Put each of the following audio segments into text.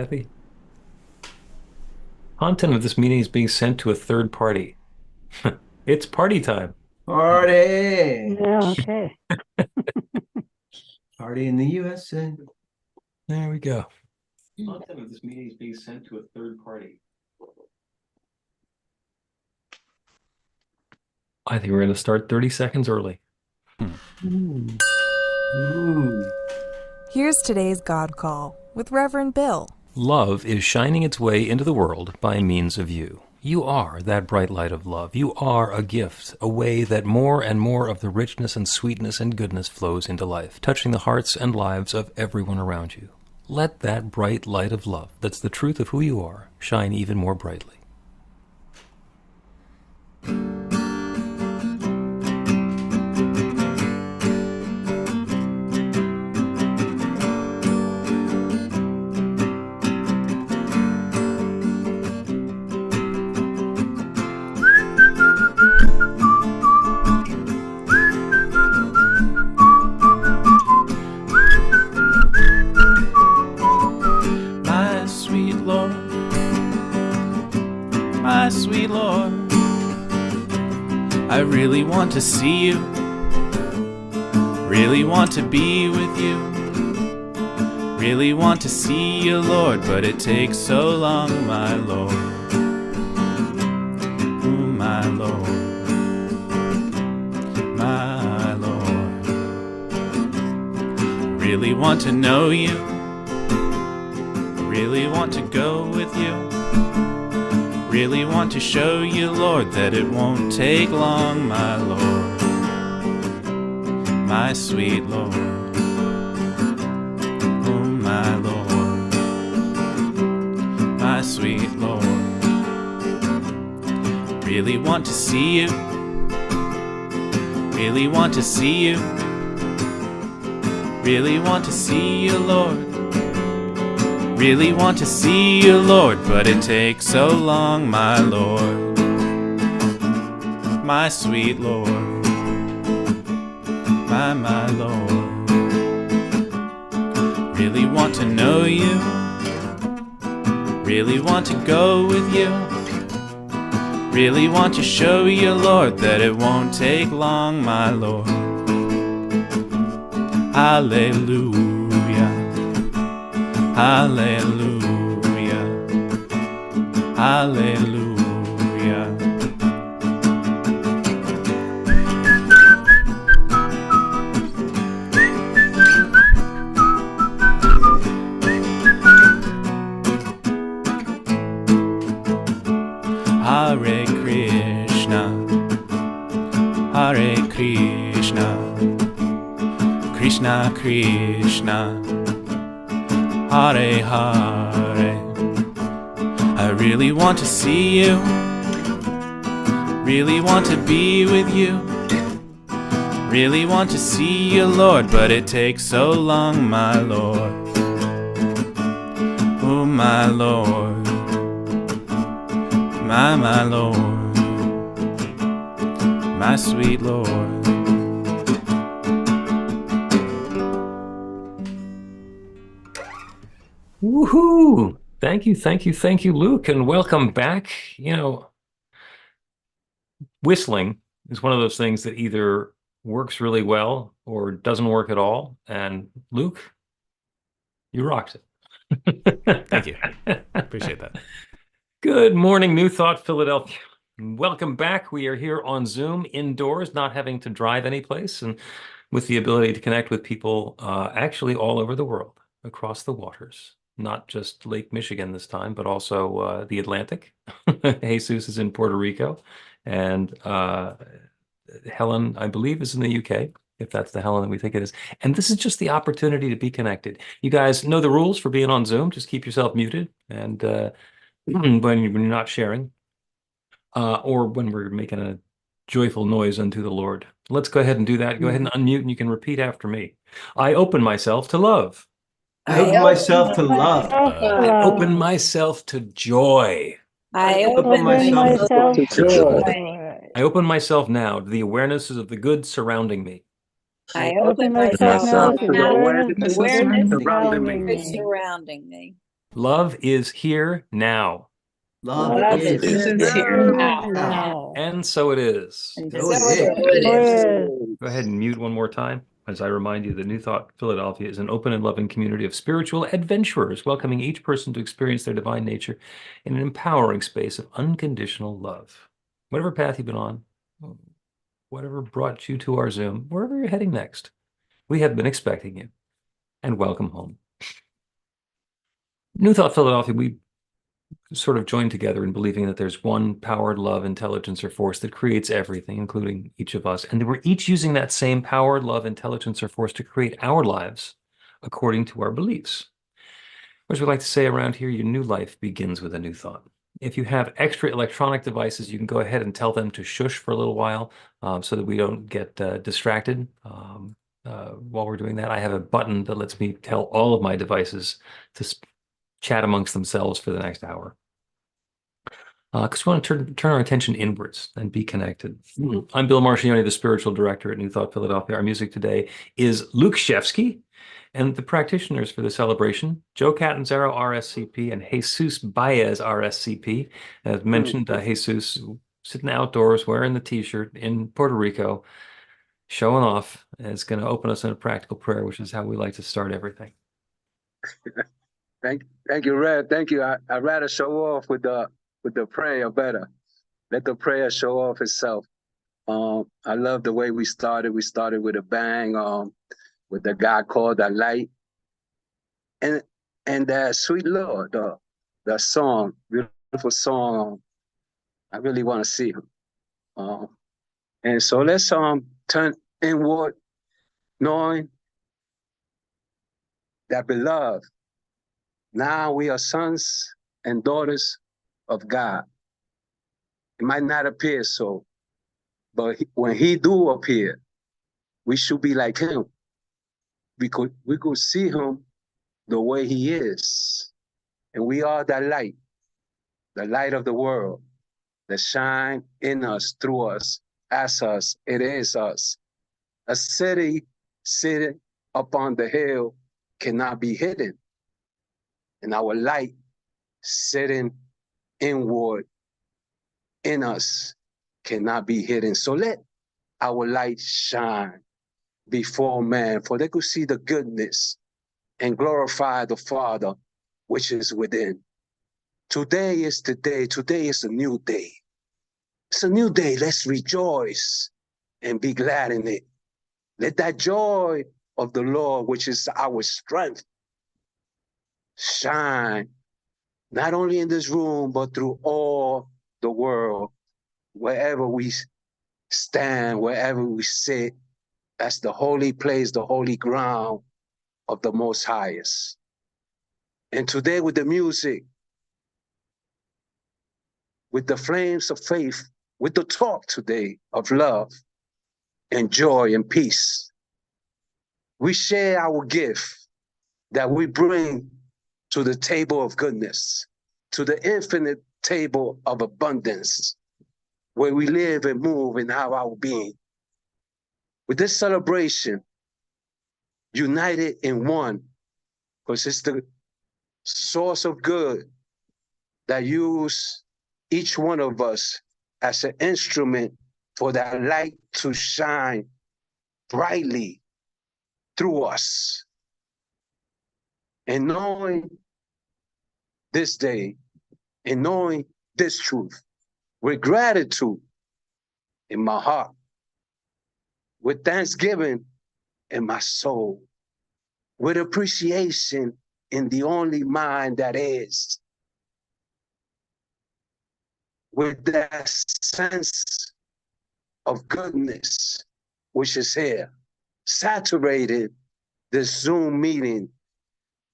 Kathy. Content of this meeting is being sent to a third party. It's party time. Party! Yeah, okay. Party in the USA. There we go. Content of this meeting is being sent to a third party. I think we're going to start 30 seconds early. Ooh. Here's today's God Call with Reverend Bill. Love is shining its way into the world by means of you. You are that bright light of love. You are a gift, a way that more and more of the richness and sweetness and goodness flows into life, touching the hearts and lives of everyone around you. Let that bright light of love, that's the truth of who you are, shine even more brightly. My sweet Lord, I really want to see you, really want to be with you, really want to see you, Lord, but it takes so long, my Lord, oh, my Lord, my Lord. Really want to know you, really want to go with you, really want to show you, Lord, that it won't take long, my Lord, my sweet Lord, oh, my Lord, my sweet Lord. Really want to see you, really want to see you, really want to see you, Lord. Really want to see you, Lord, but it takes so long, my Lord, my sweet Lord, my Lord. Really want to know you, really want to go with you, really want to show you, Lord, that it won't take long, my Lord. Hallelujah. Hallelujah, hallelujah. Hare Krishna, Hare Krishna, Krishna Krishna, Hare Hare. I really want to see you, really want to be with you, really want to see you, Lord, but it takes so long, my Lord, oh, my Lord, my Lord, my sweet Lord. Woohoo! Thank you, Luke, and welcome back. Whistling is one of those things that either works really well or doesn't work at all. And Luke, you rocked it. Thank you. Appreciate that. Good morning, New Thought, Philadelphia. Welcome back. We are here on Zoom, indoors, not having to drive anyplace, and with the ability to connect with people actually all over the world, across the waters. Not just Lake Michigan this time, but also the Atlantic. Jesus is in Puerto Rico, and Helen, I believe, is in the UK, if that's the Helen that we think it is. And this is just the opportunity to be connected. You guys know the rules for being on Zoom. Just keep yourself muted, and when you're not sharing, or when we're making a joyful noise unto the Lord. Let's go ahead and do that. Go ahead and unmute, and you can repeat after me. I open myself to love. I open myself to love. I open myself to joy. I open myself to joy. I open myself now to the awarenesses of the good surrounding me. I open myself now to the awareness surrounding me. Love is here now. Love Love is is here here now. now. And so it is. And So so it it is. Go ahead and mute one more time as I remind you that New Thought Philadelphia is an open and loving community of spiritual adventurers, welcoming each person to experience their divine nature in an empowering space of unconditional love. Whatever path you've been on, whatever brought you to our Zoom, wherever you're heading next, we have been expecting you, and welcome home. New Thought Philadelphia, we sort of joined together in believing that there's one power, love, intelligence, or force that creates everything, including each of us. And that we're each using that same power, love, intelligence, or force to create our lives according to our beliefs. Or as we like to say around here, your new life begins with a new thought. If you have extra electronic devices, you can go ahead and tell them to shush for a little while so that we don't get distracted while we're doing that. I have a button that lets me tell all of my devices to chat amongst themselves for the next hour. Because we want to turn our attention inwards and be connected. I'm Bill Marcioni, the spiritual director at New Thought Philadelphia. Our music today is Luke Shevsky, and the practitioners for the celebration, Joe Catanzaro, RSCP, and Jesus Baez, RSCP. As mentioned, Jesus sitting outdoors wearing the t-shirt in Puerto Rico, showing off, is going to open us in a practical prayer, which is how we like to start everything. Thank you, Red. Thank you. I'd rather show off with the prayer better. Let the prayer show off itself. I love the way we started. We started with a bang, with the guy called the light, and that sweet Lord, that song, beautiful song. I really want to see him. And so let's turn inward, knowing that beloved, now we are sons and daughters of God. It might not appear so, but when he do appear, we should be like him. We could see him the way he is. And we are that light, the light of the world, that shine in us, through us, as us, it is us. A city sitting upon the hill cannot be hidden. And our light sitting inward in us cannot be hidden. So let our light shine before man, for they could see the goodness and glorify the Father which is within. Today is the day. Today is a new day. It's a new day. Let's rejoice and be glad in it. Let that joy of the Lord, which is our strength, shine not only in this room, but through all the world, wherever we stand, wherever we sit. That's the holy place, the holy ground of the Most Highest. And today with the music, with the flames of faith, with the talk today of love and joy and peace, we share our gift that we bring to the table of goodness, to the infinite table of abundance, where we live and move and have our being. With this celebration, united in one, because it's the source of good that use each one of us as an instrument for that light to shine brightly through us. And knowing this day and knowing this truth, with gratitude in my heart, with thanksgiving in my soul, with appreciation in the only mind that is, with that sense of goodness which is here, saturated this Zoom meeting,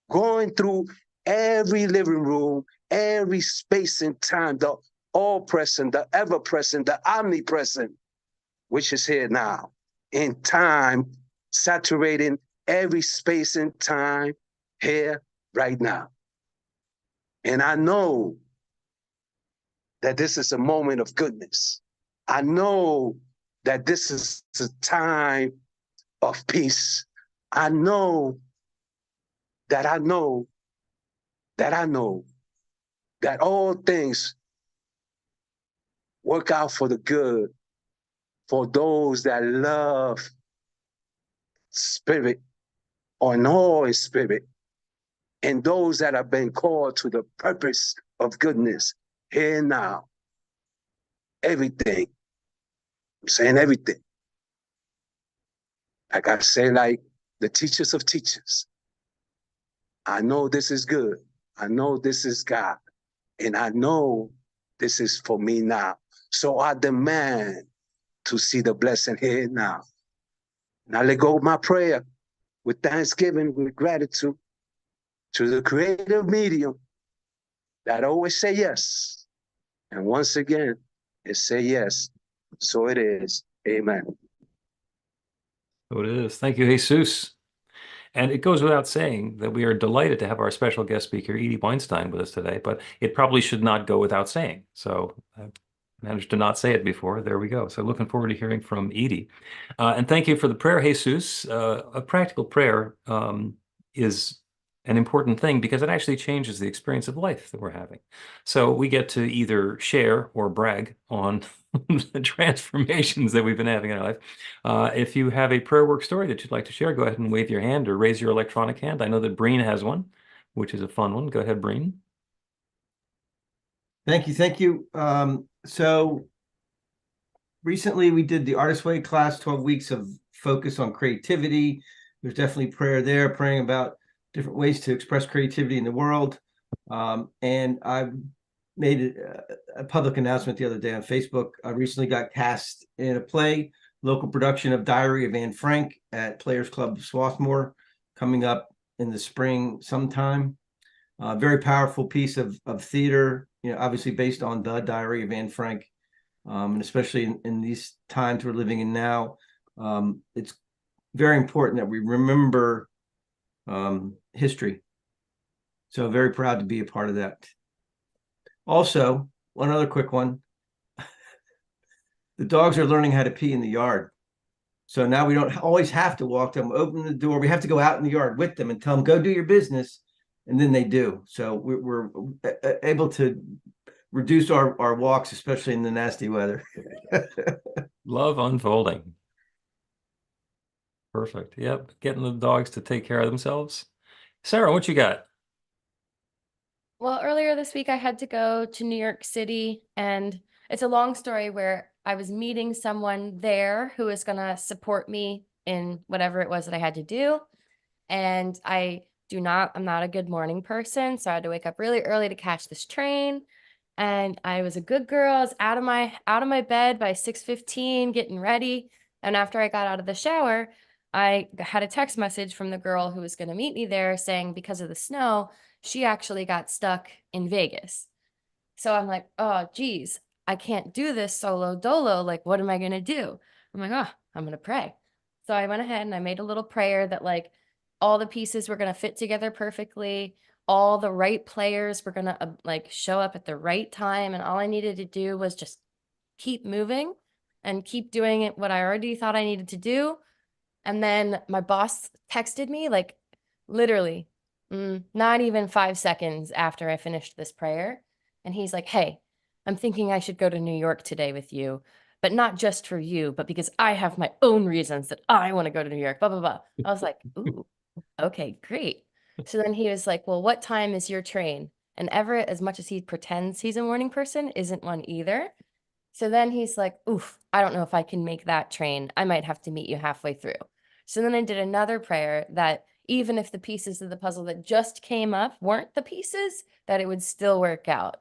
going through every living room, every space and time, the all-present, the ever-present, the omnipresent, which is here now, in time, saturating every space and time here right now. And I know that this is a moment of goodness. I know that this is a time of peace. I know that that I know that all things work out for the good for those that love spirit or know in spirit, and those that have been called to the purpose of goodness here and now. Everything. I'm saying everything. Like I say, like the teachers of teachers. I know this is good. I know this is God. And I know this is for me now. So I demand to see the blessing here and now. Now let go of my prayer with thanksgiving, with gratitude to the creative medium that always say yes. And once again, it say yes. So it is. Amen. So it is. Thank you, Jesus. And it goes without saying that we are delighted to have our special guest speaker, Edie Weinstein, with us today, but it probably should not go without saying. So I managed to not say it before. There we go. So looking forward to hearing from Edie. And thank you for the prayer, Jesus. A practical prayer is an important thing because it actually changes the experience of life that we're having. So we get to either share or brag on the transformations that we've been having in our life. If you have a prayer work story that you'd like to share, go ahead and wave your hand or raise your electronic hand. I know that Breen has one, which is a fun one. Go ahead, Breen. Thank you. Thank you. So recently we did the Artist Way class, 12 weeks of focus on creativity. There's definitely prayer there, praying about different ways to express creativity in the world. And I made a public announcement the other day on Facebook. I recently got cast in a play, local production of Diary of Anne Frank at Players Club of Swarthmore, coming up in the spring sometime. Very powerful piece of theater, obviously based on the Diary of Anne Frank. And especially in these times we're living in now, it's very important that we remember history. So very proud to be a part of that. Also, one other quick one. The dogs are learning how to pee in the yard. So now we don't always have to walk them, open the door. We have to go out in the yard with them and tell them, go do your business. And then they do. So we're able to reduce our walks, especially in the nasty weather. Love unfolding. Perfect. Yep. Getting the dogs to take care of themselves. Sarah, what you got? Well, earlier this week, I had to go to New York City, and it's a long story where I was meeting someone there who was going to support me in whatever it was that I had to do. And I'm not a good morning person, so I had to wake up really early to catch this train. And I was a good girl. I was out of my bed by 6:15, getting ready. And after I got out of the shower, I had a text message from the girl who was going to meet me there saying because of the snow, she actually got stuck in Vegas. So I'm like, oh, geez, I can't do this solo dolo. Like, what am I going to do? I'm like, oh, I'm going to pray. So I went ahead and I made a little prayer that like all the pieces were going to fit together perfectly. All the right players were going to like show up at the right time. And all I needed to do was just keep moving and keep doing it, what I already thought I needed to do. And then my boss texted me like literally not even 5 seconds after I finished this prayer. And he's like, hey, I'm thinking I should go to New York today with you, but not just for you, but because I have my own reasons that I want to go to New York, blah, blah, blah. I was like, ooh, okay, great. So then he was like, well, what time is your train? And Everett, as much as he pretends he's a morning person, isn't one either. So then he's like, oof, I don't know if I can make that train. I might have to meet you halfway through. So then I did another prayer that even if the pieces of the puzzle that just came up weren't the pieces, that it would still work out.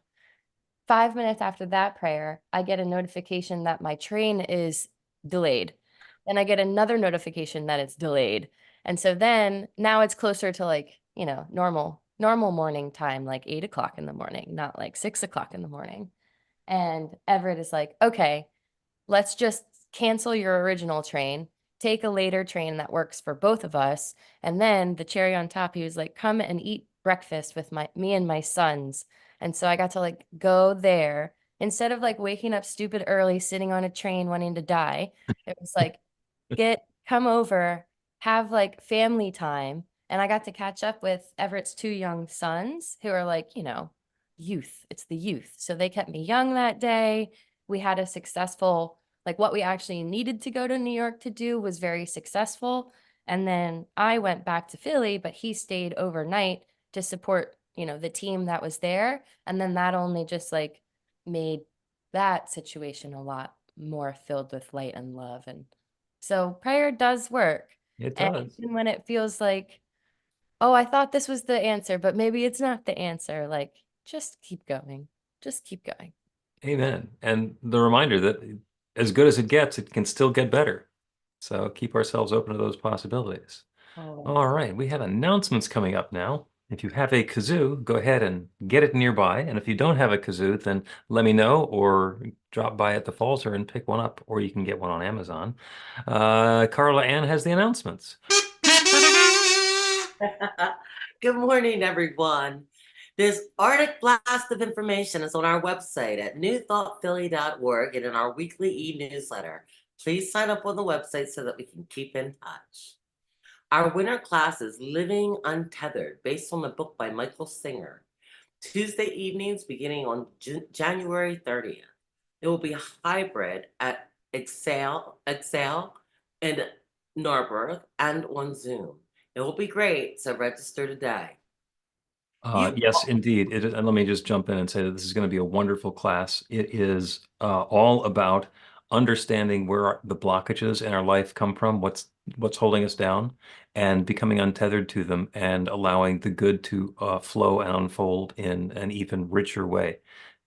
5 minutes after that prayer, I get a notification that my train is delayed. Then I get another notification that it's delayed. And so then now it's closer to like, normal morning time, like 8 o'clock in the morning, not like 6 o'clock in the morning. And Everett is like, okay, let's just cancel your original train, take a later train that works for both of us. And then the cherry on top, he was like, come and eat breakfast with me and my sons. And so I got to like go there instead of like waking up stupid early, sitting on a train wanting to die. It was like, come over, have like family time. And I got to catch up with Everett's two young sons who are like, youth. It's the youth. So they kept me young that day. We had a successful, like what we actually needed to go to New York to do was very successful. And then I went back to Philly, but he stayed overnight to support, the team that was there. And then that only just like made that situation a lot more filled with light and love. And so prayer does work. It And does. even when it feels like, oh, I thought this was the answer, but maybe it's not the answer, like just keep going. Just keep going. Amen. And the reminder that as good as it gets, it can still get better. So keep ourselves open to those possibilities. Always. All right, we have announcements coming up now. If you have a kazoo, go ahead and get it nearby. And if you don't have a kazoo, then let me know or drop by at the Falter and pick one up, or you can get one on Amazon. Carla Ann has the announcements. Good morning, everyone. This Arctic blast of information is on our website at newthoughtphilly.org and in our weekly e-newsletter. Please sign up on the website so that we can keep in touch. Our winter class is Living Untethered, based on the book by Michael Singer. Tuesday evenings beginning on January 30th. It will be hybrid at Excel in Narberth and on Zoom. It will be great, so register today. Yes, indeed. And let me just jump in and say that this is going to be a wonderful class. It is all about understanding where the blockages in our life come from, what's holding us down, and becoming untethered to them and allowing the good to flow and unfold in an even richer way.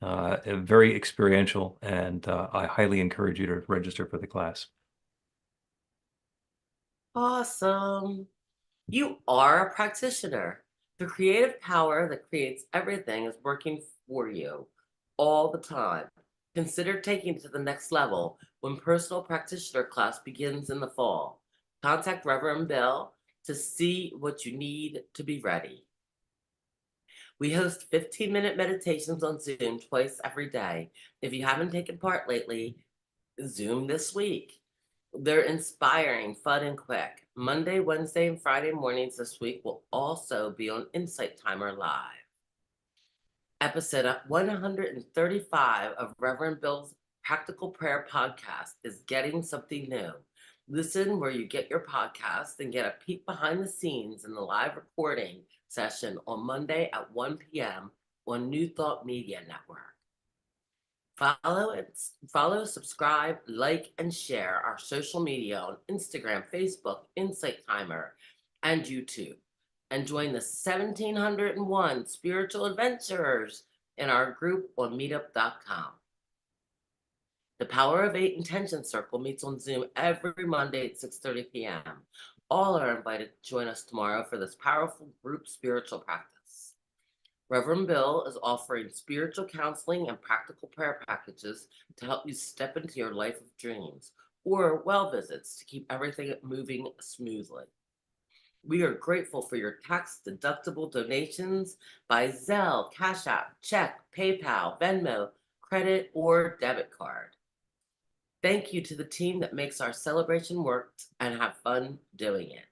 Very experiential, and I highly encourage you to register for the class. Awesome. You are a practitioner. The creative power that creates everything is working for you all the time. Consider taking it to the next level when personal practitioner class begins in the fall. Contact Reverend Bill to see what you need to be ready. We host 15-minute meditations on Zoom twice every day. If you haven't taken part lately, Zoom this week. They're inspiring, fun, and quick. Monday, Wednesday, and Friday mornings this week will also be on Insight Timer Live. Episode 135 of Reverend Bill's Practical Prayer Podcast is getting something new. Listen where you get your podcast and get a peek behind the scenes in the live recording session on Monday at 1 p.m. on New Thought Media Network. Follow, subscribe, like, and share our social media on Instagram, Facebook, Insight Timer, and YouTube. And join the 1701 spiritual adventurers in our group on meetup.com. The Power of 8 Intention Circle meets on Zoom every Monday at 6:30 p.m. All are invited to join us tomorrow for this powerful group spiritual practice. Reverend Bill is offering spiritual counseling and practical prayer packages to help you step into your life of dreams, or well visits to keep everything moving smoothly. We are grateful for your tax-deductible donations by Zelle, Cash App, check, PayPal, Venmo, credit, or debit card. Thank you to the team that makes our celebration work and have fun doing it.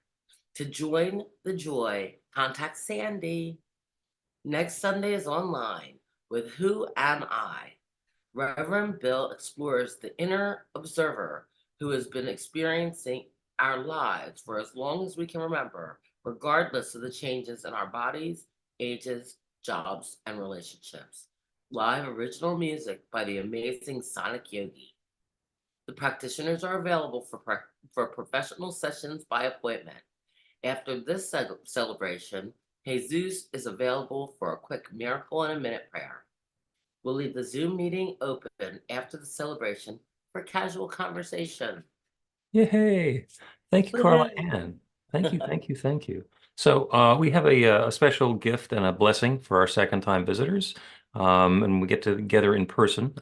To join the joy, contact Sandy. Next Sunday is online with Who Am I? Reverend Bill explores the inner observer who has been experiencing our lives for as long as we can remember, regardless of the changes in our bodies, ages, jobs, and relationships. Live original music by the amazing Sonic Yogi. The practitioners are available for professional sessions by appointment. After this celebration, Jesus is available for a quick miracle and a minute prayer. We'll leave the Zoom meeting open after the celebration for casual conversation. Yay! Thank you, Carla Ann. Thank you, thank you, thank you. So we have a special gift and a blessing for our second-time visitors. And we get together in person.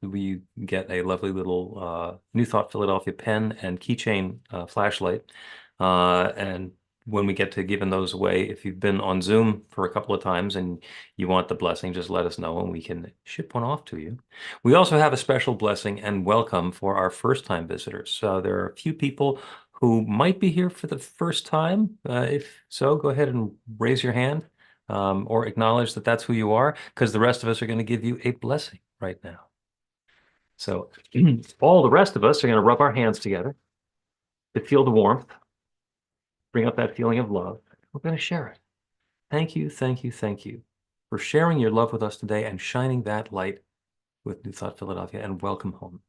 We get a lovely little New Thought Philadelphia pen and keychain flashlight. And when we get to giving those away, if you've been on Zoom for a couple of times and you want the blessing, just let us know and we can ship one off to you. We also have a special blessing and welcome for our first-time visitors. There are a few people who might be here for the first time. If so, go ahead and raise your hand or acknowledge that that's who you are, because the rest of us are going to give you a blessing right now. So all the rest of us are going to rub our hands together to feel the warmth, bring up that feeling of love. We're going to share it. Thank you, thank you, thank you for sharing your love with us today and shining that light with New Thought Philadelphia, and welcome home.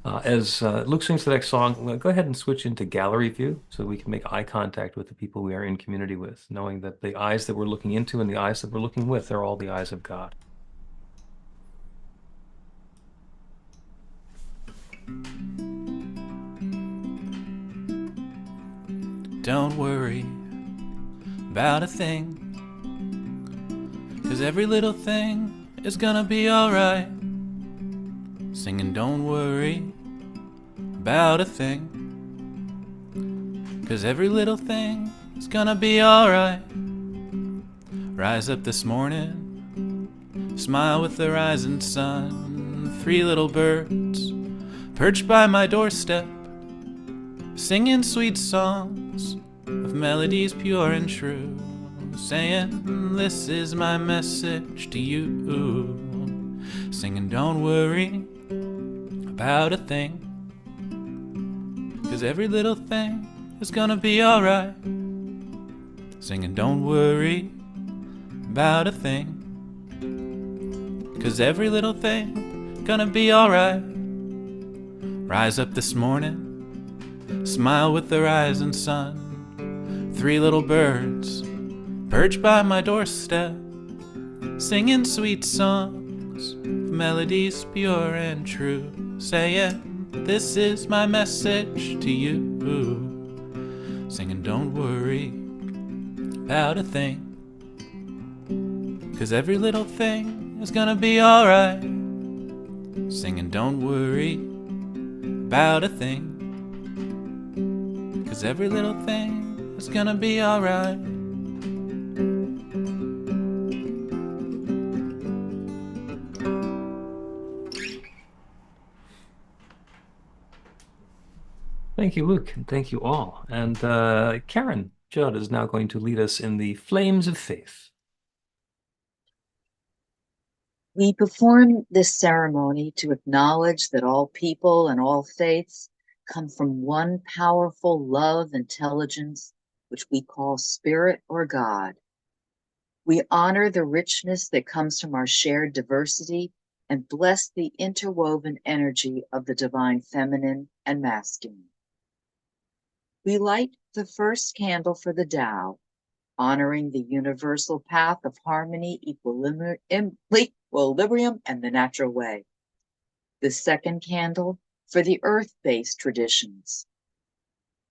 As Luke sings the next song, we'll go ahead and switch into gallery view so we can make eye contact with the people we are in community with, knowing that the eyes that we're looking into and the eyes that we're looking with are all the eyes of God. Don't worry about a thing, 'cause every little thing is gonna be alright. Singing don't worry about a thing, 'cause every little thing is gonna be alright. Rise up this morning, smile with the rising sun. 3 little birds perched by my doorstep, singing sweet songs of melodies pure and true, saying, this is my message to you. Singing, don't worry about a thing, 'cause every little thing is gonna be alright. Singing, don't worry about a thing, 'cause every little thing gonna be alright. Rise up this morning, smile with the rising sun. 3 little birds perched by my doorstep, singing sweet songs, melodies pure and true, saying, this is my message to you. Singing, don't worry about a thing, 'cause every little thing is gonna be alright. Singing, don't worry about a thing, 'cause every little thing is gonna be alright. Thank you, Luke, and thank you all. And Karen Judd is now going to lead us in the Flames of Faith. We perform this ceremony to acknowledge that all people and all faiths come from one powerful love intelligence, which we call Spirit or God. We honor the richness that comes from our shared diversity and bless the interwoven energy of the divine feminine and masculine. We light the first candle for the Tao, honoring the universal path of harmony, equilibrium, and the natural way. The second candle for the earth-based traditions,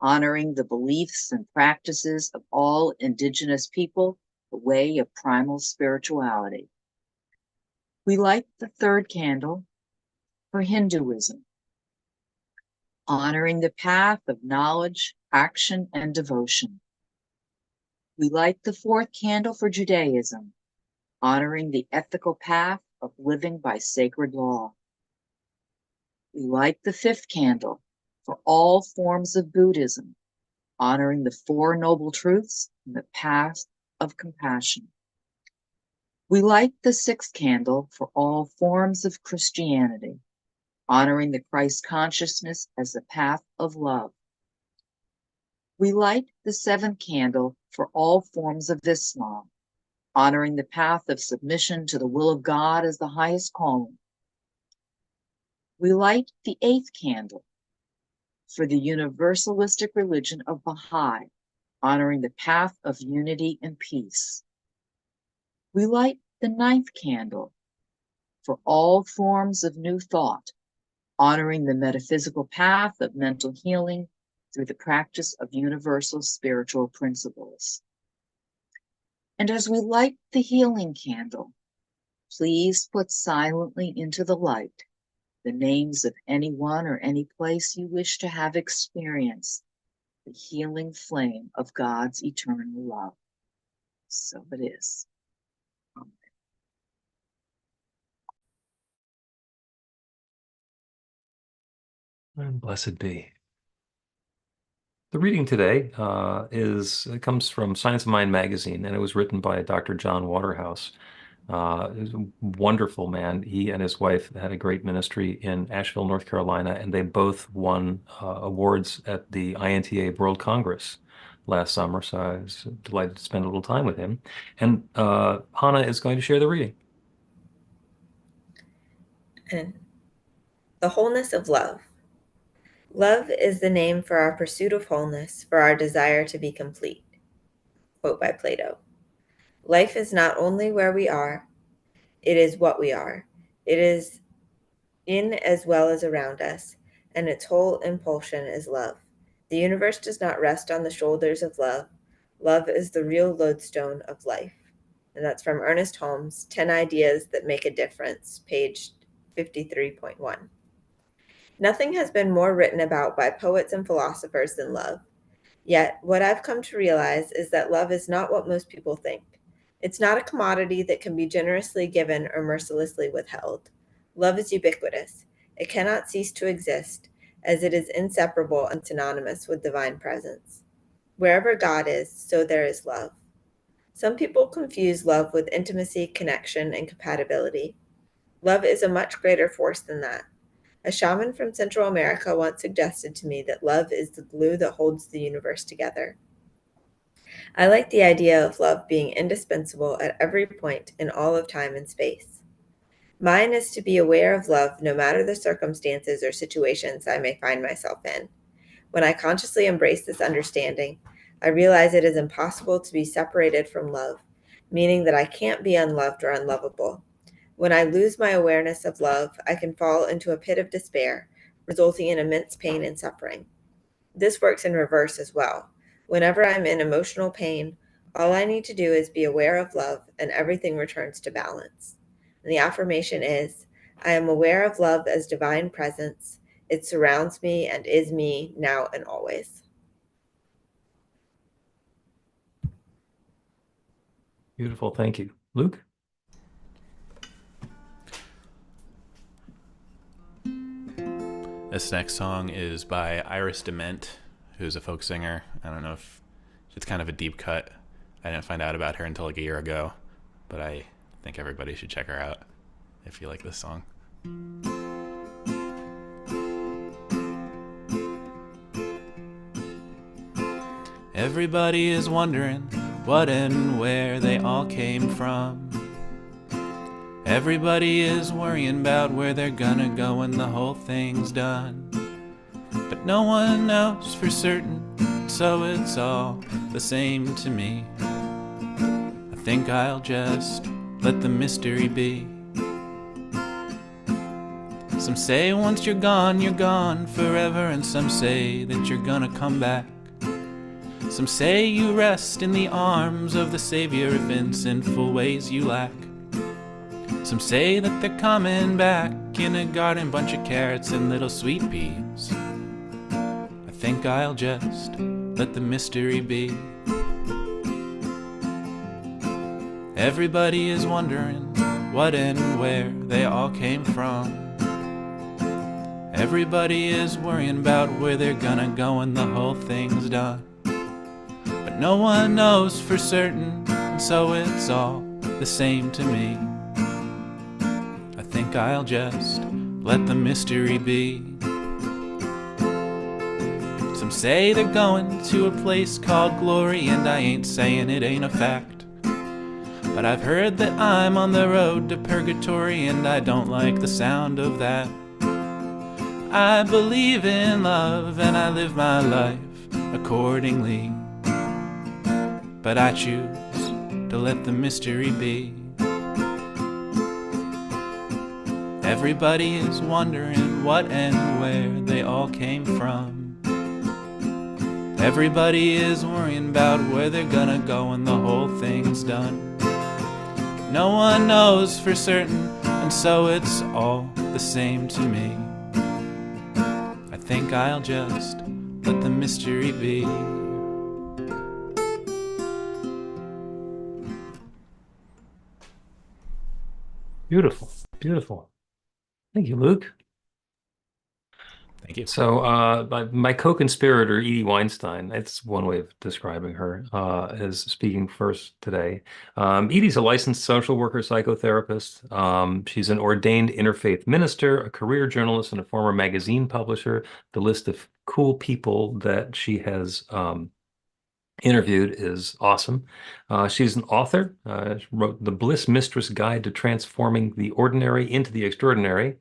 honoring the beliefs and practices of all indigenous people, the way of primal spirituality. We light the third candle for Hinduism, honoring the path of knowledge, action, and devotion. We light the fourth candle for Judaism, honoring the ethical path of living by sacred law. We light the fifth candle for all forms of Buddhism, honoring the Four Noble Truths and the path of compassion. We light the sixth candle for all forms of Christianity, honoring the Christ consciousness as the path of love. We light the seventh candle for all forms of Islam, honoring the path of submission to the will of God as the highest calling. We light the eighth candle for the universalistic religion of Baha'i, honoring the path of unity and peace. We light the ninth candle for all forms of new thought, honoring the metaphysical path of mental healing through the practice of universal spiritual principles. And as we light the healing candle, please put silently into the light the names of anyone or any place you wish to have experienced the healing flame of God's eternal love. So it is. Amen. And blessed be. The reading today it comes from Science of Mind magazine, and it was written by Dr. John Waterhouse. He's a wonderful man. He and his wife had a great ministry in Asheville, North Carolina, and they both won awards at the INTA World Congress last summer. So I was delighted to spend a little time with him. And Hannah is going to share the reading. And the wholeness of love. Love is the name for our pursuit of wholeness, for our desire to be complete. Quote by Plato. Life is not only where we are, it is what we are. It is in as well as around us, and its whole impulsion is love. The universe does not rest on the shoulders of love. Love is the real lodestone of life. And that's from Ernest Holmes, 10 Ideas That Make a Difference, page 53.1. Nothing has been more written about by poets and philosophers than love. Yet, what I've come to realize is that love is not what most people think. It's not a commodity that can be generously given or mercilessly withheld. Love is ubiquitous. It cannot cease to exist, as it is inseparable and synonymous with divine presence. Wherever God is, so there is love. Some people confuse love with intimacy, connection, and compatibility. Love is a much greater force than that. A shaman from Central America once suggested to me that love is the glue that holds the universe together. I like the idea of love being indispensable at every point in all of time and space. Mine is to be aware of love no matter the circumstances or situations I may find myself in. When I consciously embrace this understanding, I realize it is impossible to be separated from love, meaning that I can't be unloved or unlovable. When I lose my awareness of love, I can fall into a pit of despair, resulting in immense pain and suffering. This works in reverse as well. Whenever I'm in emotional pain, all I need to do is be aware of love and everything returns to balance. And the affirmation is, I am aware of love as divine presence. It surrounds me and is me now and always. Beautiful. Thank you. Luke? This next song is by Iris Dement, who's a folk singer. I don't know if it's kind of a deep cut. I didn't find out about her until like a year ago, but I think everybody should check her out if you like this song. Everybody is wondering what and where they all came from. Everybody is worrying about where they're gonna go when the whole thing's done. But no one knows for certain, so it's all the same to me. I think I'll just let the mystery be. Some say once you're gone forever, and some say that you're gonna come back. Some say you rest in the arms of the Savior if in sinful ways you lack. Some say that they're coming back in a garden, bunch of carrots and little sweet peas. I think I'll just let the mystery be. Everybody is wondering what and where they all came from. Everybody is worrying about where they're gonna go when the whole thing's done. But no one knows for certain, and so it's all the same to me. I think I'll just let the mystery be. Some say they're going to a place called glory, and I ain't saying it ain't a fact. But I've heard that I'm on the road to purgatory, and I don't like the sound of that. I believe in love, and I live my life accordingly. But I choose to let the mystery be. Everybody is wondering what and where they all came from. Everybody is worrying about where they're gonna go when the whole thing's done. But no one knows for certain, and so it's all the same to me. I think I'll just let the mystery be. Beautiful. Beautiful. Thank you, Luke. Thank you. So, my co-conspirator, Edie Weinstein, it's one way of describing her, is speaking first today. Edie's a licensed social worker, psychotherapist. She's an ordained interfaith minister, a career journalist, and a former magazine publisher. The list of cool people that she has interviewed is awesome. She's an author. She wrote The Bliss Mistress Guide to Transforming the Ordinary into the Extraordinary.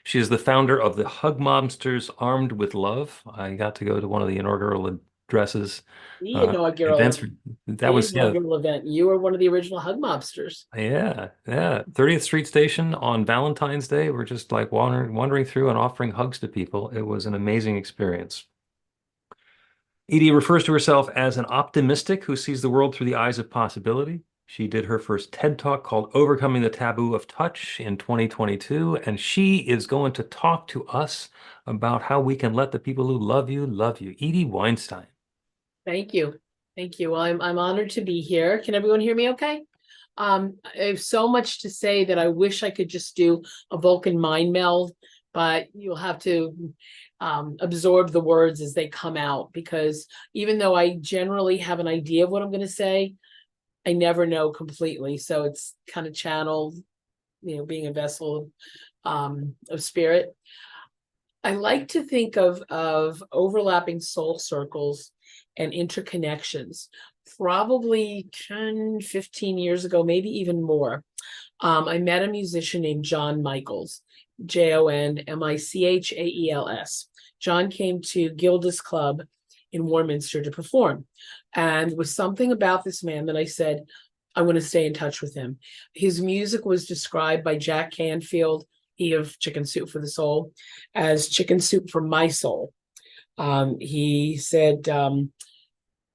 She is the founder of the Hug Mobsters Armed with Love. I got to go to one of the inaugural addresses. The inaugural Events. That was, yeah, inaugural event. You were one of the original Hug Mobsters. yeah. 30th Street Station on Valentine's Day. We're just like wandering through and offering hugs to people. It was an amazing experience. Edie refers to herself as an optimistic who sees the world through the eyes of possibility. She did her first TED Talk called Overcoming the Taboo of Touch in 2022, and she is going to talk to us about how we can let the people who love you love you. Edie Weinstein. Thank you. Thank you. Well, I'm honored to be here. Can everyone hear me okay? I have so much to say that I wish I could just do a Vulcan mind meld, but you'll have to absorb the words as they come out, because even though I generally have an idea of what I'm going to say, I never know completely. So it's kind of channeled, being a vessel of spirit. I like to think of overlapping soul circles and interconnections. Probably 10, 15 years ago, maybe even more, I met a musician named John Michaels, Jonmichaels. John came to Gilda's Club in Warminster to perform. And there was something about this man that I said, I want to stay in touch with him. His music was described by Jack Canfield, he of Chicken Soup for the Soul, as chicken soup for my soul. He said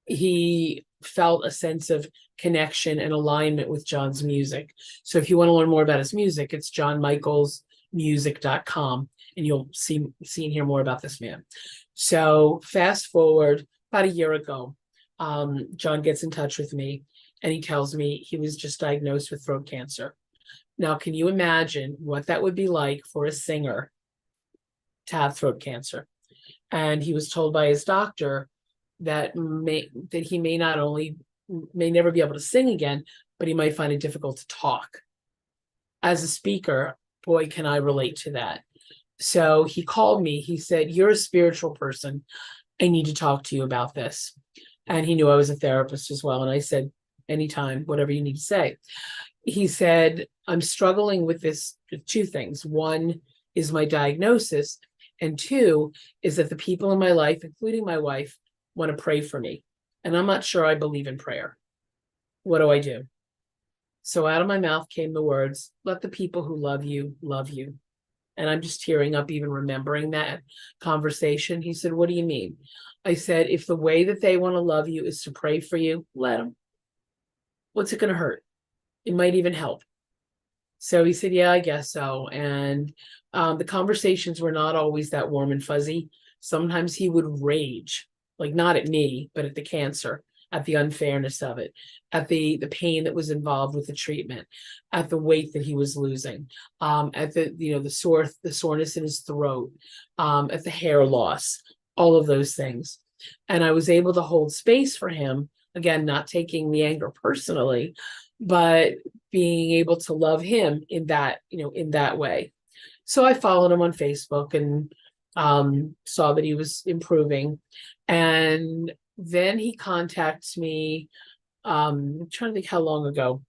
he felt a sense of connection and alignment with John's music. So if you want to learn more about his music, it's johnmichaelsmusic.com, and you'll see and hear more about this man. So fast forward about a year ago, John gets in touch with me and he tells me he was just diagnosed with throat cancer. Now, can you imagine what that would be like for a singer to have throat cancer? And he was told by his doctor that he may never be able to sing again, but he might find it difficult to talk. As a speaker, boy, can I relate to that. So he called me. He said, "You're a spiritual person. I need to talk to you about this." And he knew I was a therapist as well. And I said, "Anytime, whatever you need to say." He said, "I'm struggling with this, two things. One is my diagnosis. And two is that the people in my life, including my wife, want to pray for me. And I'm not sure I believe in prayer. What do I do?" So out of my mouth came the words, "Let the people who love you love you." And I'm just tearing up even remembering that conversation. He said, "What do you mean?" I said, "If the way that they want to love you is to pray for you, let them. What's it going to hurt? It might even help." So he said, "Yeah, I guess so." And the conversations were not always that warm and fuzzy. Sometimes he would rage, like not at me, but at the cancer, at the unfairness of it, at the pain that was involved with the treatment, at the weight that he was losing, at the soreness in his throat, at the hair loss, all of those things. And I was able to hold space for him, again, not taking the anger personally, but being able to love him in that way. So I followed him on Facebook and saw that he was improving. And then he contacts me, I'm trying to think how long ago.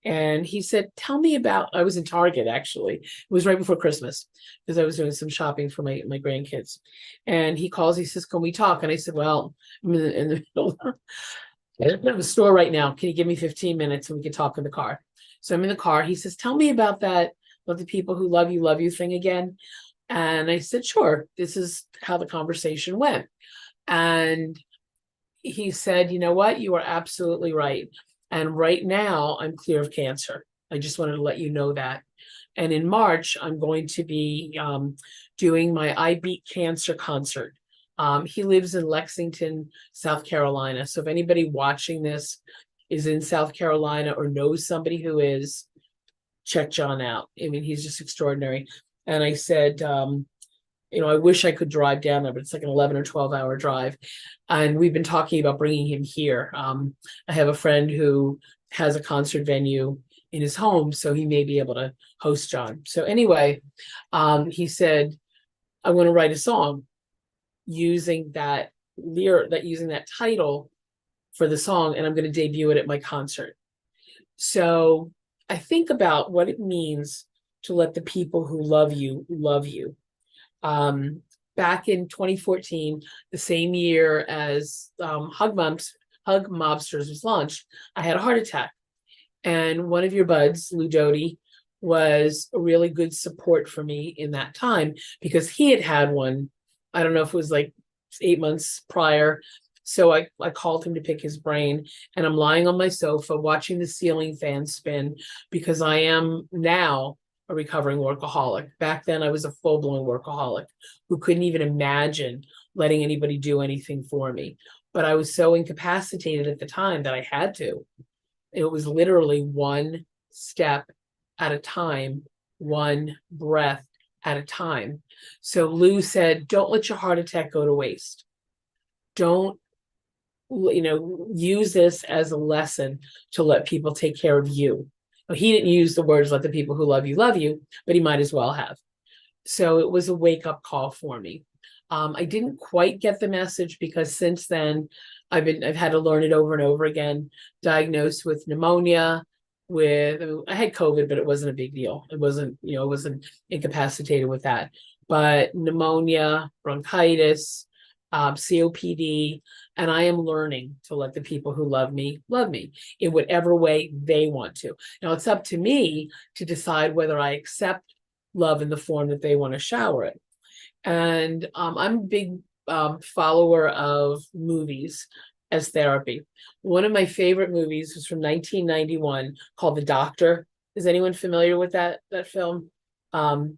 And he said, "Tell me about," I was in Target, actually. It was right before Christmas because I was doing some shopping for my grandkids. And he calls, he says, "Can we talk?" And I said, "Well, I'm in the middle of the store right now. Can you give me 15 minutes and we can talk in the car?" So I'm in the car. He says, "Tell me about that, let the people who love you thing again." And I said, "Sure." This is how the conversation went. And he said, "You know what? You are absolutely right. And right now I'm clear of cancer. I just wanted to let you know that. And in March, I'm going to be doing my I Beat Cancer concert." He lives in Lexington, South Carolina. So if anybody watching this is in South Carolina or knows somebody who is, check John out. I mean, he's just extraordinary. And I said, I wish I could drive down there, but it's like an 11 or 12-hour drive. And we've been talking about bringing him here. I have a friend who has a concert venue in his home, so he may be able to host John. So anyway, he said, I want to write a song using that title for the song, and I'm going to debut it at my concert. So I think about what it means to let the people who love you love you. Back in 2014, the same year as Hug Mobsters was launched, I had a heart attack. And one of your buds, Lou Doty, was a really good support for me in that time because he had had one. I don't know if it was like 8 months prior. So I called him to pick his brain, and I'm lying on my sofa watching the ceiling fan spin because I am now a recovering workaholic. Back then I was a full-blown workaholic who couldn't even imagine letting anybody do anything for me. But I was so incapacitated at the time that I had to. It was literally one step at a time, one breath at a time. So Lou said, don't let your heart attack go to waste. Don't, use this as a lesson to let people take care of you. He didn't use the words, let the people who love you, but he might as well have. So it was a wake-up call for me. I didn't quite get the message because since then I've had to learn it over and over again. Diagnosed with pneumonia, I had COVID, but it wasn't a big deal. It wasn't, I wasn't incapacitated with that. But pneumonia, bronchitis, COPD, and I am learning to let the people who love me in whatever way they want to. Now it's up to me to decide whether I accept love in the form that they want to shower it. And I'm a big follower of movies as therapy. One of my favorite movies was from 1991 called The Doctor. Is anyone familiar with that film?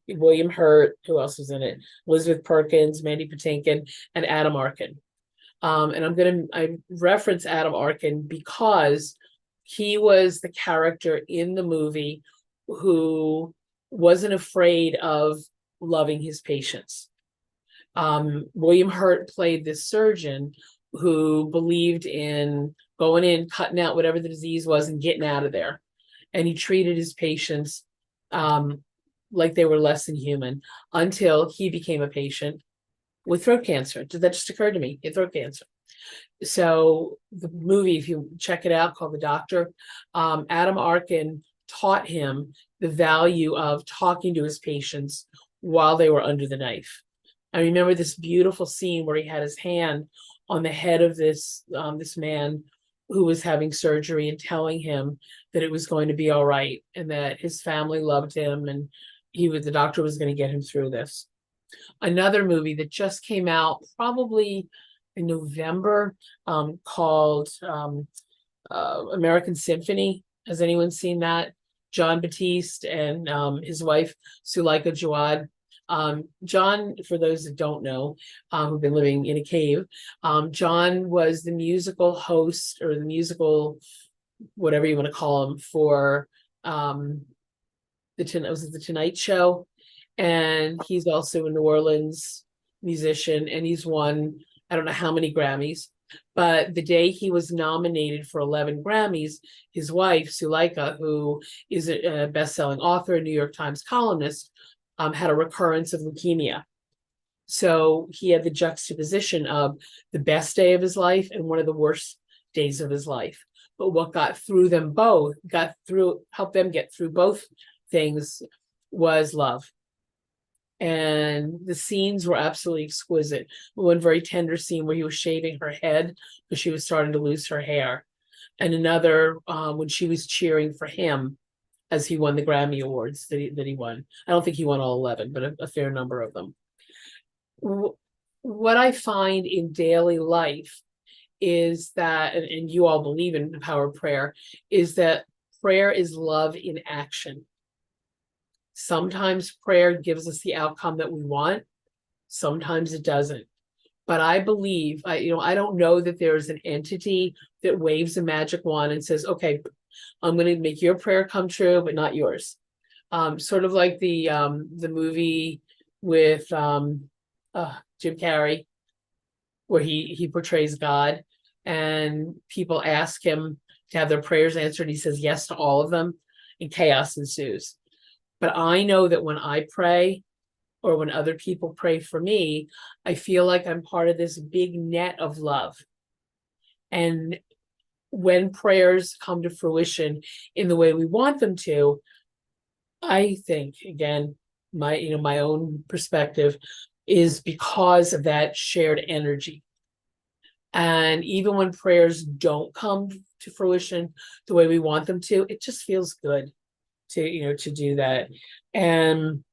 William Hurt, who else was in it? Elizabeth Perkins, Mandy Patinkin, and Adam Arkin. And I reference Adam Arkin because he was the character in the movie who wasn't afraid of loving his patients. William Hurt played this surgeon who believed in going in, cutting out whatever the disease was and getting out of there. And he treated his patients like they were less than human until he became a patient with throat cancer. That just occurred to me, he had throat cancer. So the movie, if you check it out, called The Doctor, Adam Arkin taught him the value of talking to his patients while they were under the knife. I remember this beautiful scene where he had his hand on the head of this man who was having surgery and telling him that it was going to be all right and that his family loved him and the doctor was going to get him through this. Another movie that just came out probably in November called American Symphony. Has anyone seen that? John Batiste and his wife, Suleika Jawad. John, for those that don't know, who've been living in a cave, John was the musical host or the musical, whatever you want to call him, for the Tonight Show. And he's also a New Orleans musician, and he's won, I don't know how many Grammys. But the day he was nominated for 11 Grammys, his wife, Suleika, who is a best-selling author, New York Times columnist, had a recurrence of leukemia. So he had the juxtaposition of the best day of his life and one of the worst days of his life. But what got through them both, helped them get through both things, was love. And the scenes were absolutely exquisite. One very tender scene where he was shaving her head because she was starting to lose her hair. And another when she was cheering for him as he won the Grammy Awards that he won. I don't think he won all 11, but a fair number of them. What I find in daily life is that, and you all believe in the power of prayer, is that prayer is love in action. Sometimes prayer gives us the outcome that we want. Sometimes it doesn't. But I believe, I don't know that there's an entity that waves a magic wand and says, okay, I'm going to make your prayer come true, but not yours. Sort of like the movie with Jim Carrey, where he portrays God, and people ask him to have their prayers answered. He says yes to all of them, and chaos ensues. But I know that when I pray, or when other people pray for me, I feel like I'm part of this big net of love. And when prayers come to fruition in the way we want them to, I think, again, my own perspective is because of that shared energy. And even when prayers don't come to fruition the way we want them to, it just feels good to do that. And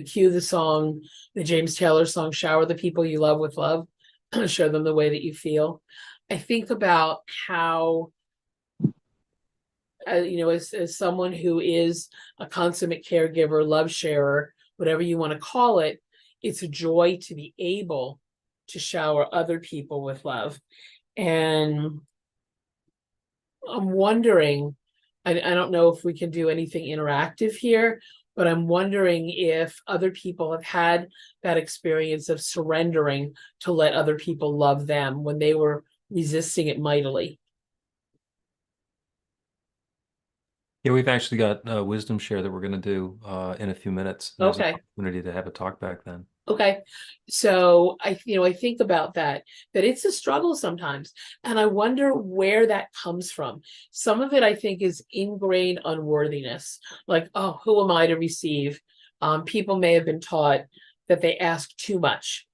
cue the song, the James Taylor song, "Shower the People You Love with Love," show them the way that you feel. I think about how, as someone who is a consummate caregiver, love sharer, whatever you want to call it, it's a joy to be able to shower other people with love. And I'm wondering, I don't know if we can do anything interactive here, but I'm wondering if other people have had that experience of surrendering to let other people love them when they were resisting it mightily. Yeah, we've actually got a wisdom share that we're going to do in a few minutes. There's an opportunity to have a talk back then. Okay. So I think about that it's a struggle sometimes. And I wonder where that comes from. Some of it, I think, is ingrained unworthiness. Like, oh, who am I to receive? People may have been taught that they ask too much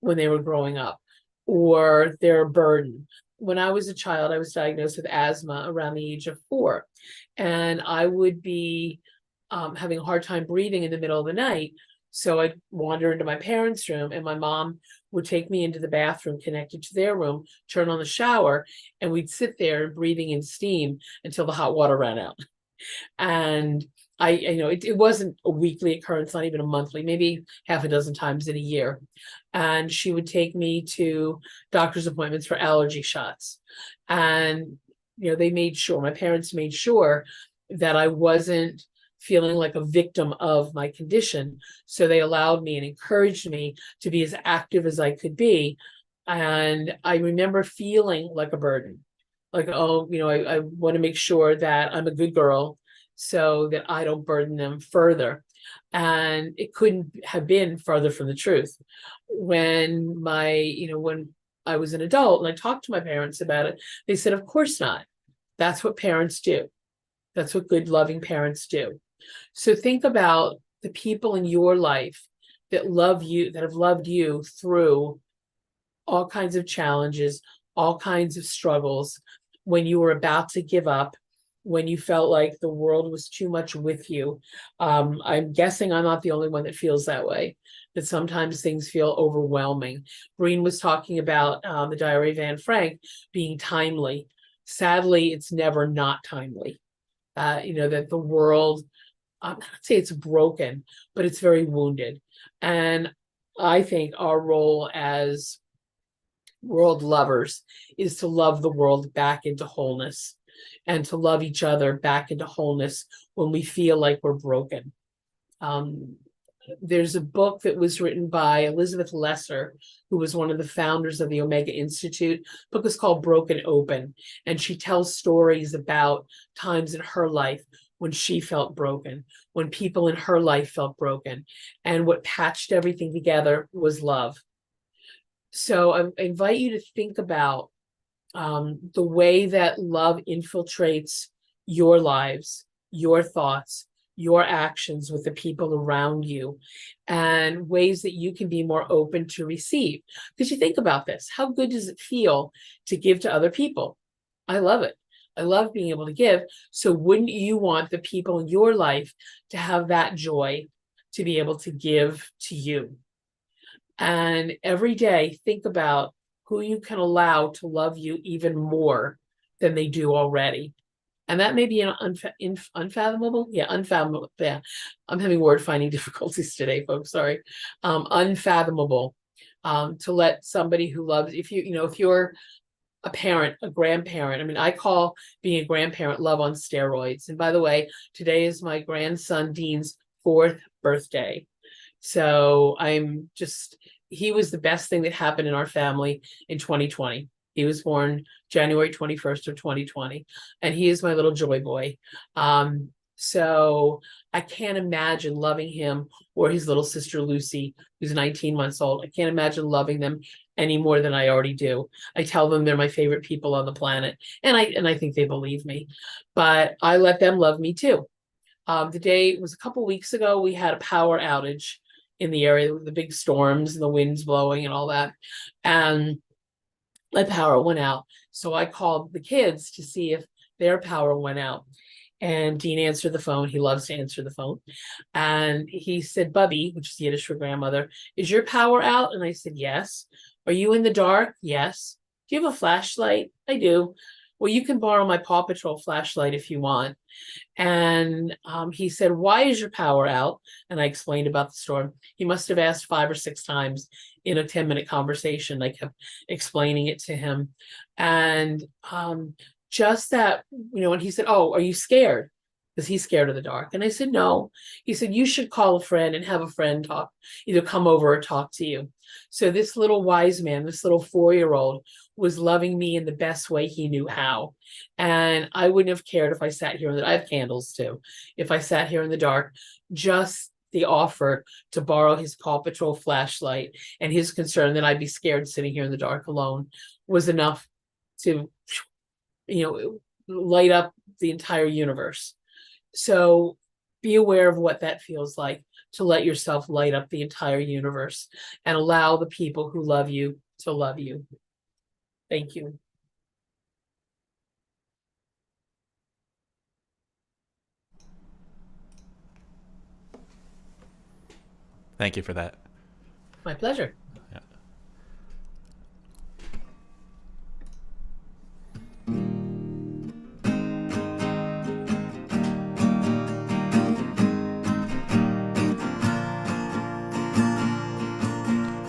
when they were growing up, or they're a burden. When I was a child, I was diagnosed with asthma around the age of 4. And I would be having a hard time breathing in the middle of the night. So I'd wander into my parents' room, and my mom would take me into the bathroom connected to their room, turn on the shower, and we'd sit there breathing in steam until the hot water ran out. And it wasn't a weekly occurrence, not even a monthly, maybe half a dozen times in a year. And she would take me to doctor's appointments for allergy shots. And, my parents made sure that I wasn't feeling like a victim of my condition. So they allowed me and encouraged me to be as active as I could be. And I remember feeling like a burden. Like, I want to make sure that I'm a good girl so that I don't burden them further. And it couldn't have been further from the truth. When when I was an adult and I talked to my parents about it, they said, of course not. That's what parents do. That's what good, loving parents do. So think about the people in your life that love you, that have loved you through all kinds of challenges, all kinds of struggles, when you were about to give up, when you felt like the world was too much with you. I'm guessing I'm not the only one that feels that way, that sometimes things feel overwhelming. Breen was talking about the Diary of Anne Frank being timely. Sadly, it's never not timely. That the world, I'm not say it's broken, but it's very wounded. And I think our role as world lovers is to love the world back into wholeness, and to love each other back into wholeness when we feel like we're broken. There's a book that was written by Elizabeth Lesser, who was one of the founders of the Omega Institute. The book is called Broken Open, and she tells stories about times in her life when she felt broken, when people in her life felt broken, and what patched everything together was love. So I invite you to think about the way that love infiltrates your lives, your thoughts, your actions with the people around you, and ways that you can be more open to receive. Because you think about this, how good does it feel to give to other people? I love it. I love being able to give. So wouldn't you want the people in your life to have that joy, to be able to give to you? And every day, think about who you can allow to love you even more than they do already. And that may be an unfathomable. Yeah, unfathomable. Yeah, I'm having word finding difficulties today, folks. Sorry. Unfathomable. To let somebody who loves, if you're a parent, a grandparent. I mean, I call being a grandparent love on steroids. And by the way, today is my grandson Dean's 4th birthday. So he was the best thing that happened in our family in 2020. He was born January 21st of 2020, and he is my little joy boy. So I can't imagine loving him or his little sister Lucy, who's 19 months old. I can't imagine loving them any more than I already do. I tell them they're my favorite people on the planet, and I think they believe me, but I let them love me too. The day it was a couple weeks ago, we had a power outage in the area with the big storms and the winds blowing and all that, and my power went out. So I called the kids to see if their power went out. And Dean answered the phone. He loves to answer the phone. And he said, Bubby, which is Yiddish for grandmother, is your power out? And I said, yes. Are you in the dark? Yes. Do you have a flashlight? I do. Well, you can borrow my Paw Patrol flashlight if you want. And he said, why is your power out? And I explained about the storm. He must have asked 5 or 6 times in a 10-minute conversation. I kept explaining it to him. And just that, and he said, oh, are you scared? Because he's scared of the dark. And I said, no. He said, you should call a friend and have a friend talk, either come over or talk to you. So this little wise man, this little 4-year-old, was loving me in the best way he knew how. And I wouldn't have cared if I sat here, I have candles too. If I sat here in the dark, just the offer to borrow his Paw Patrol flashlight and his concern that I'd be scared sitting here in the dark alone was enough to, light up the entire universe. So be aware of what that feels like, to let yourself light up the entire universe and allow the people who love you to love you. Thank you. Thank you for that. My pleasure. Yeah.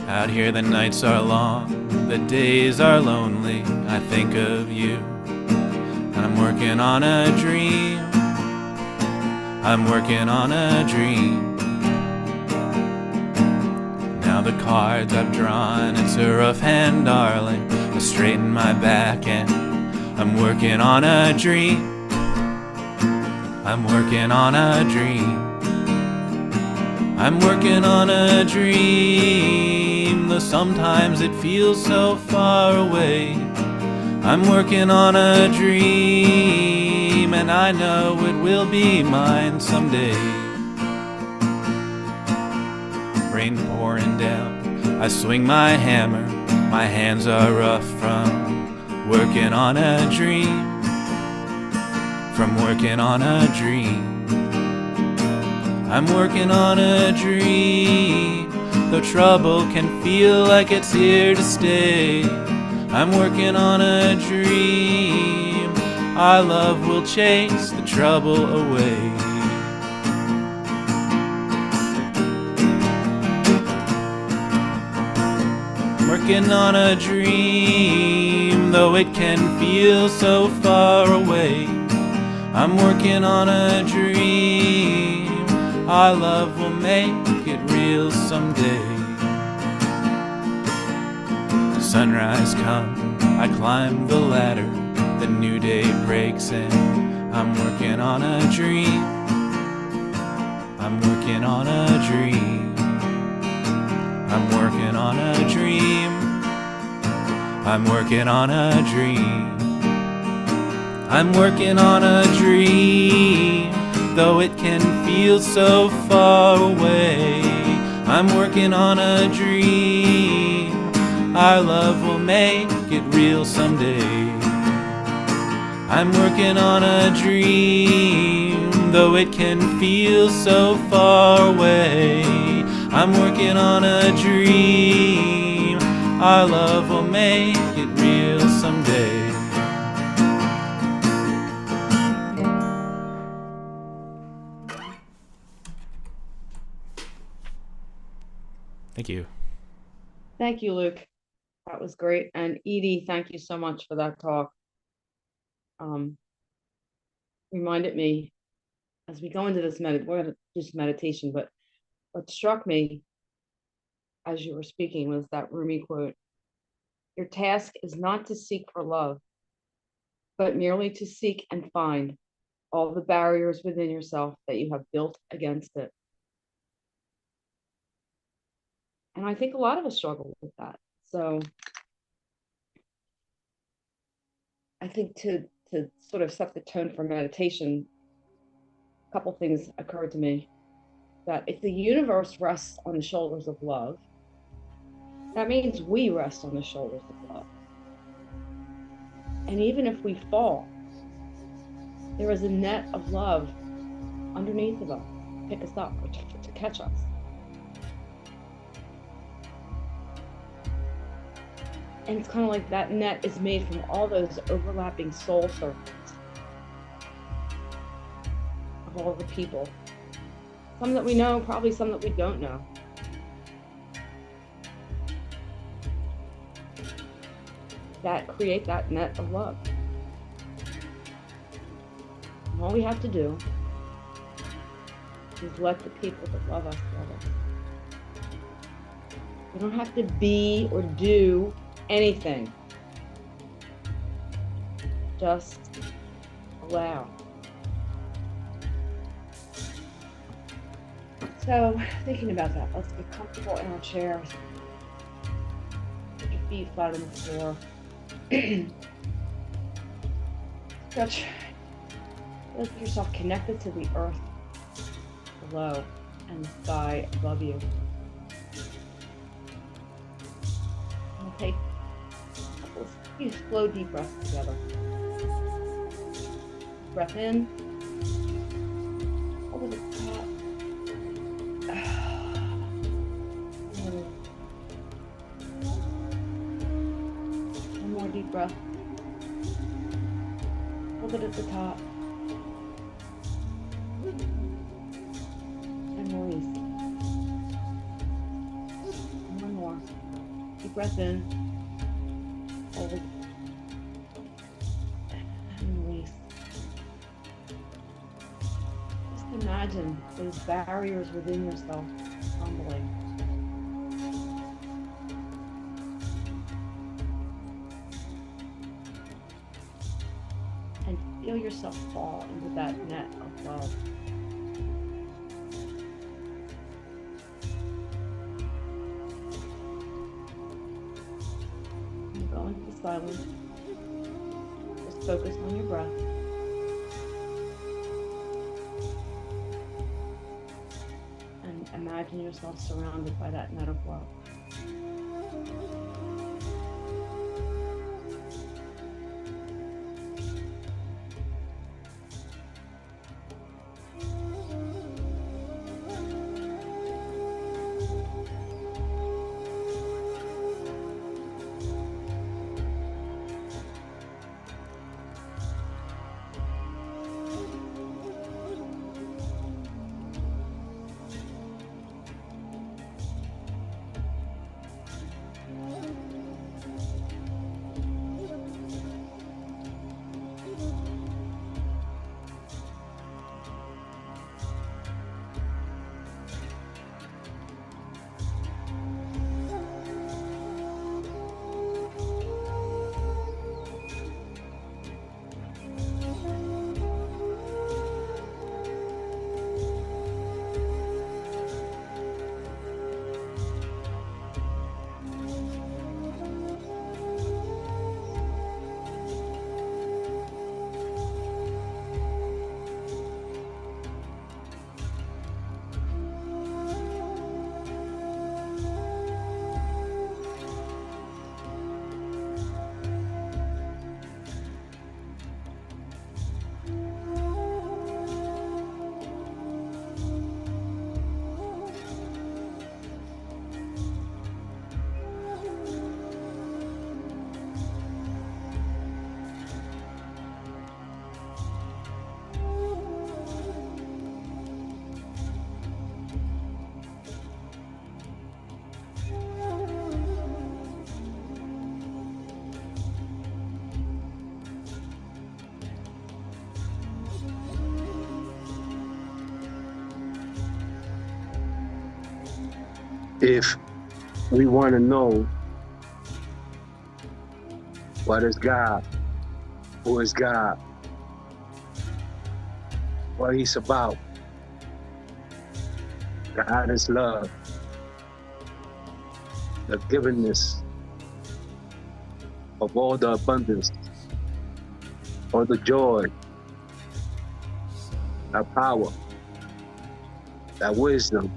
Out here the nights are long, the days are lonely. I think of you, and I'm working on a dream. I'm working on a dream. Now the cards I've drawn, it's a rough hand, darling. I straighten my back and I'm working on a dream. I'm working on a dream. I'm working on a dream, though sometimes it feels so far away. I'm working on a dream, and I know it will be mine someday. Rain pouring down, I swing my hammer. My hands are rough from working on a dream. From working on a dream. I'm working on a dream, though trouble can feel like it's here to stay. I'm working on a dream, our love will chase the trouble away. Working on a dream, though it can feel so far away. I'm working on a dream, our love will make it real someday. Sunrise come, I climb the ladder. The new day breaks in, I'm working on a dream. I'm working on a dream. I'm working on a dream. I'm working on a dream. I'm working on a dream, though it can feel so far away. I'm working on a dream, our love will make it real someday. I'm working on a dream, though it can feel so far away. I'm working on a dream, our love will make it real someday. Thank you. Thank you, Luke. That was great. And Edie, thank you so much for that talk. Reminded me as we go into this we're going to do some meditation, but what struck me as you were speaking was that Rumi quote: "Your task is not to seek for love, but merely to seek and find all the barriers within yourself that you have built against it." And I think a lot of us struggle with that. So I think to sort of set the tone for meditation, a couple things occurred to me. That if the universe rests on the shoulders of love, that means we rest on the shoulders of love. And even if we fall, there is a net of love underneath of us to pick us up or to catch us. And it's kind of like that net is made from all those overlapping soul circles of all the people. Some that we know, probably some that we don't know. That create that net of love. And all we have to do is let the people that love us love us. We don't have to be or do anything. Just allow. So, thinking about that, let's get comfortable in our chairs. Put your feet flat on the floor. Stretch. Let yourself connected to the earth below and the sky above you. And take a couple of few slow, deep breaths together. Breath in. Over the top. One more deep breath. Hold it at the top. And release. And one more. Deep breath in. Hold it. And release. Just imagine those barriers within yourself crumbling. And feel yourself fall into that net of love. And go into the silence. Just focus on your breath. And imagine yourself surrounded by that net of love. if we want to know what is God, who is God, what he's about. God is love, the givenness of all the abundance, all the joy, that power, that wisdom.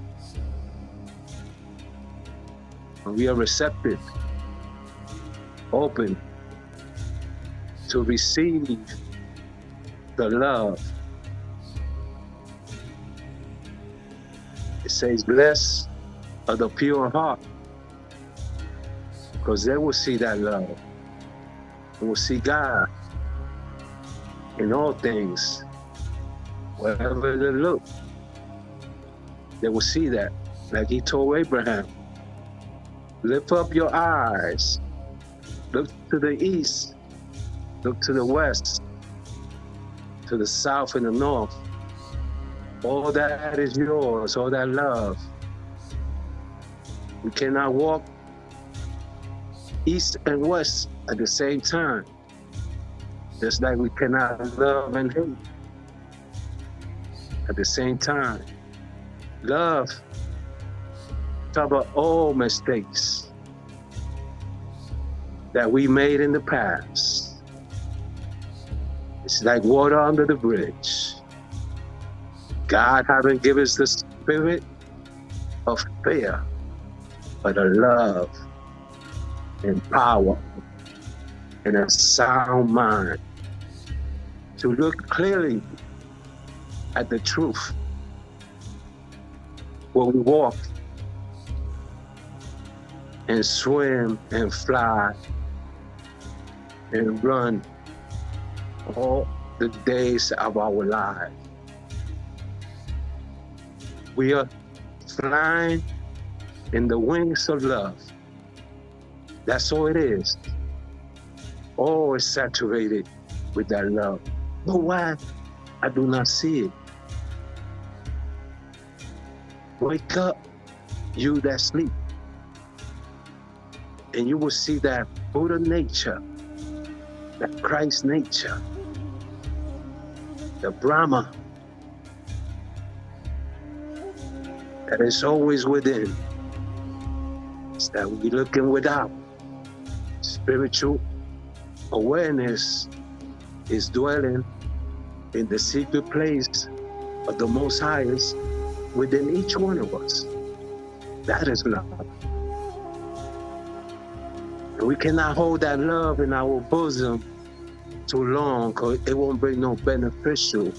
And we are receptive, open to receive the love. It says, blessed are the pure heart, because they will see that love. They will see God in all things. Wherever they look, they will see that. Like he told Abraham, lift up your eyes, look to the east, look to the west, to the south and the north. All that is yours, all that love. We cannot walk east and west at the same time. Just like we cannot love and hate at the same time. Love cover all mistakes that we made in the past. It's like water under the bridge. God hasn't given us the spirit of fear, but of love and power and a sound mind to look clearly at the truth when we walk and swim and fly and run all the days of our life. We are flying in the wings of love. That's all it is. All is saturated with that love. But why? I do not see it. Wake up, you that sleep, and you will see that Buddha nature, that Christ nature, the Brahma that is always within. It's that we looking without. Spiritual awareness is dwelling in the secret place of the Most Highest within each one of us. That is love. And we cannot hold that love in our bosom too long, because it won't bring no beneficial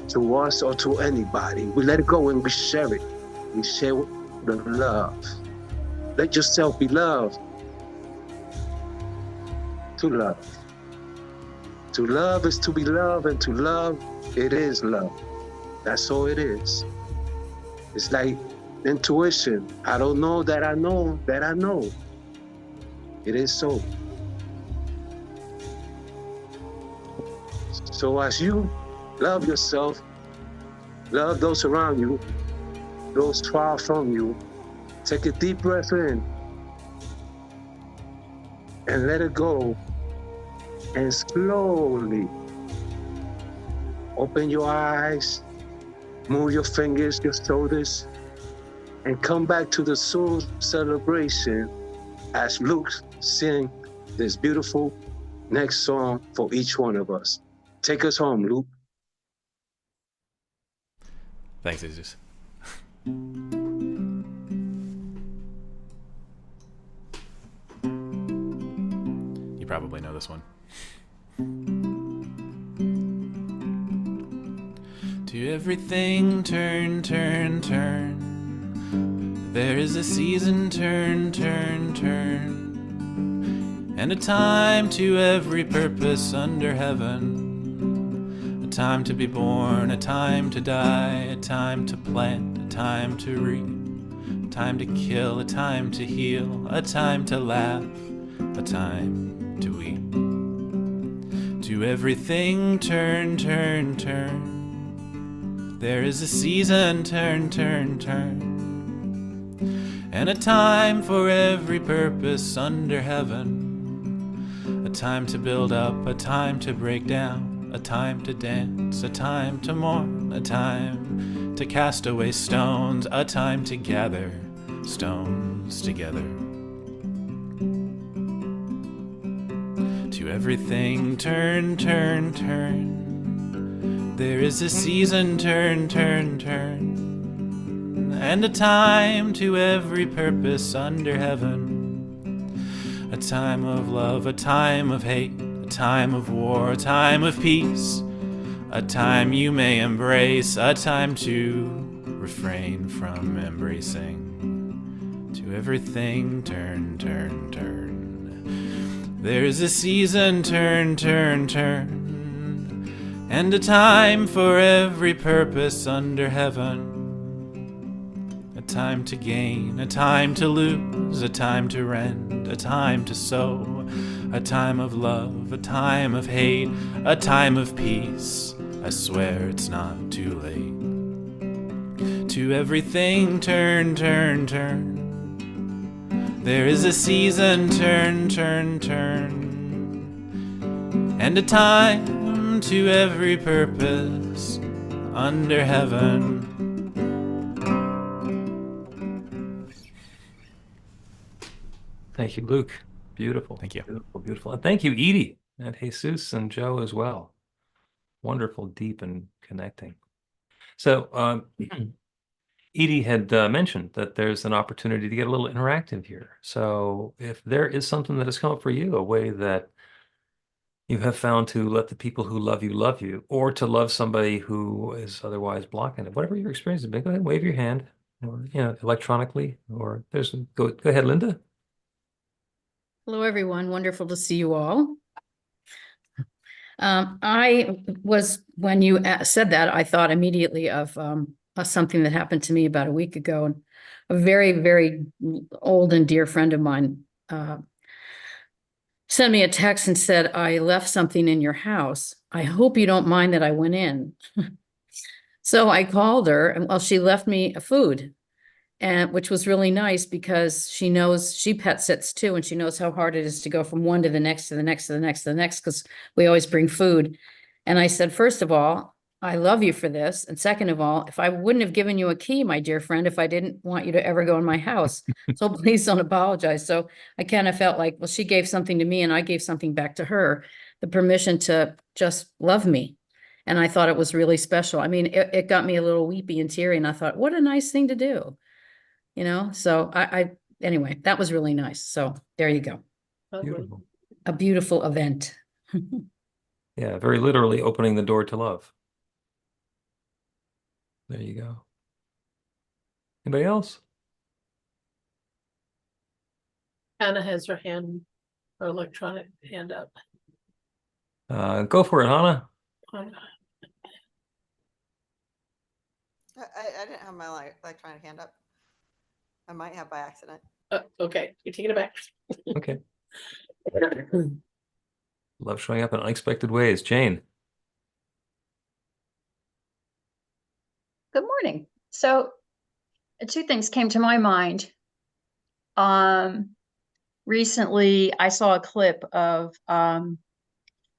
to us or to anybody. We let it go and we share it. We share the love. Let yourself be loved. To love. To love is to be loved, and to love, it is love. That's all it is. It's like intuition. I don't know that I know that I know. It is so. So as you love yourself, love those around you, those far from you, take a deep breath in and let it go, and slowly open your eyes, move your fingers, your shoulders, and come back to the soul celebration as Luke sing this beautiful next song for each one of us. Take us home, Luke. Thanks, Jesus. You probably know this one. To everything turn, turn, turn. There is a season, turn, turn, turn. And a time to every purpose under heaven. A time to be born, a time to die, a time to plant, a time to reap, a time to kill, a time to heal, a time to laugh, a time to weep. To everything turn, turn, turn. There is a season, turn, turn, turn. and a time for every purpose under heaven. A time to build up, a time to break down, a time to dance, a time to mourn, a time to cast away stones, a time to gather stones together. To everything turn, turn, turn. There is a season, turn, turn, turn. And a time to every purpose under heaven. A time of love, a time of hate, a time of war, a time of peace. A time you may embrace, a time to refrain from embracing. To everything turn, turn, turn. There's a season, turn, turn, turn, and a time for every purpose under heaven. A time to gain, a time to lose, a time to rend, a time to sow, a time of love, a time of hate, a time of peace. I swear it's not too late. To everything turn, turn, turn. There is a season, turn, turn, turn, and a time to every purpose under heaven. Thank you, Luke. Beautiful. Thank you. Beautiful, beautiful. And thank you, Edie and Jesus and Joe as well. Wonderful, deep, and connecting. So, Edie had mentioned that there's an opportunity to get a little interactive here. So if there is something that has come up for you, a way that you have found to let the people who love you, or to love somebody who is otherwise blocking it, whatever your experience has been, go ahead and wave your hand, or electronically, or go ahead, Linda. Hello, everyone. Wonderful to see you all. When you said that, I thought immediately of something that happened to me about a week ago. And a very, very old and dear friend of mine sent me a text and said, I left something in your house. I hope you don't mind that I went in. So I called her, and she left me a food, and which was really nice because she knows she pet sits too, and she knows how hard it is to go from one to the next, to the next, to the next, to the next, because we always bring food. And I said, first of all, I love you for this. And second of all, if I wouldn't have given you a key, my dear friend, if I didn't want you to ever go in my house. So please don't apologize. So I kind of felt like, well, she gave something to me and I gave something back to her, the permission to just love me. And I thought it was really special. I mean, it got me a little weepy and teary, and I thought, what a nice thing to do. So anyway, that was really nice. So there you go. Beautiful. A beautiful event. Yeah, very literally opening the door to love. There you go. Anybody else? Hannah has her electronic hand up. Go for it, Hannah. I didn't have my electronic hand up. I might have by accident. Okay, you're taking it back. Okay. Love showing up in unexpected ways. Jane. Good morning. So two things came to my mind. Recently I saw a clip of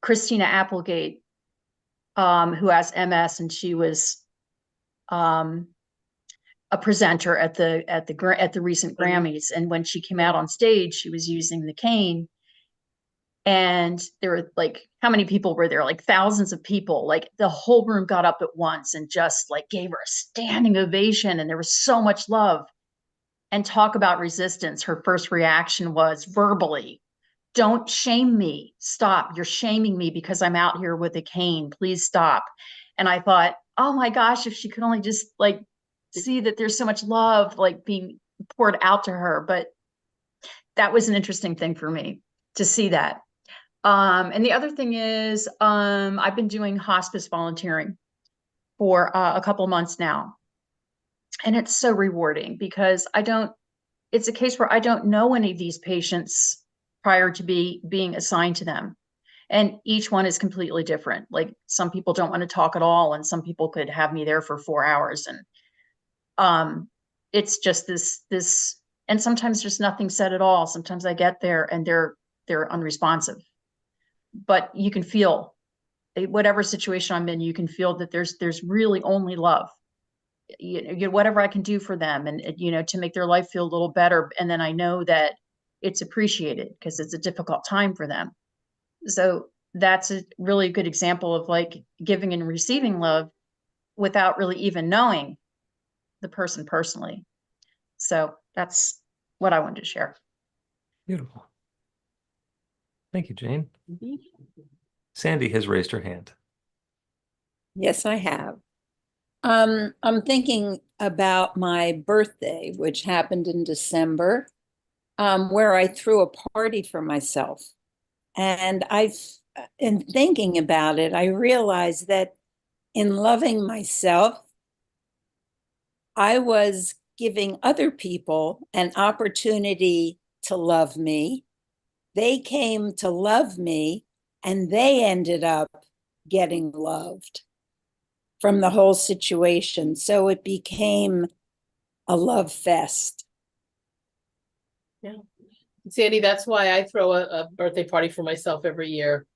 Christina Applegate, who has MS, and she was a presenter at the recent Grammys. And when she came out on stage, she was using the cane. And there were how many people were there? Like thousands of people. Like the whole room got up at once and just gave her a standing ovation. And there was so much love. And talk about resistance. Her first reaction was verbally, don't shame me. Stop. You're shaming me because I'm out here with a cane. Please stop. And I thought, oh my gosh, if she could only just see that there's so much love being poured out to her. But that was an interesting thing for me to see that. And the other thing is, I've been doing hospice volunteering for a couple of months now. And it's so rewarding because it's a case where I don't know any of these patients prior to being assigned to them. And each one is completely different. Like some people don't want to talk at all. And some people could have me there for 4 hours. And it's just this And sometimes there's nothing said at all. Sometimes I get there and they're unresponsive. But you can feel, whatever situation I'm in, you can feel that there's really only love. Whatever I can do for them, and to make their life feel a little better, and then I know that it's appreciated because it's a difficult time for them. So that's a really good example of like giving and receiving love without really even knowing the person personally. So that's what I wanted to share. Beautiful. Thank you, Jane. Sandy has raised her hand. Yes, I have. I'm thinking about my birthday, which happened in December, where I threw a party for myself. And in thinking about it, I realized that in loving myself, I was giving other people an opportunity to love me. They came to love me, and they ended up getting loved from the whole situation. So it became a love fest. Yeah. Sandy, that's why I throw a birthday party for myself every year.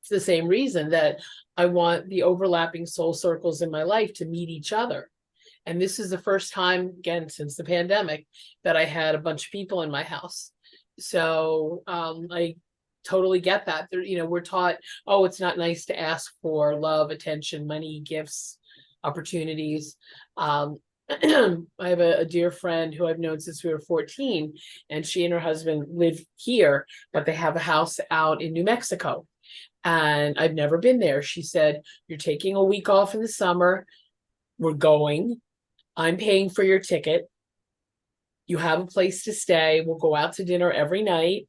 It's the same reason that I want the overlapping soul circles in my life to meet each other. And this is the first time, again, since the pandemic, that I had a bunch of people in my house. So I totally get that. We're taught, oh, it's not nice to ask for love, attention, money, gifts, opportunities. I have a dear friend who I've known since we were 14, and she and her husband live here, but they have a house out in New Mexico. And I've never been there. She said, you're taking a week off in the summer. We're going. I'm paying for your ticket. You have a place to stay. We'll go out to dinner every night.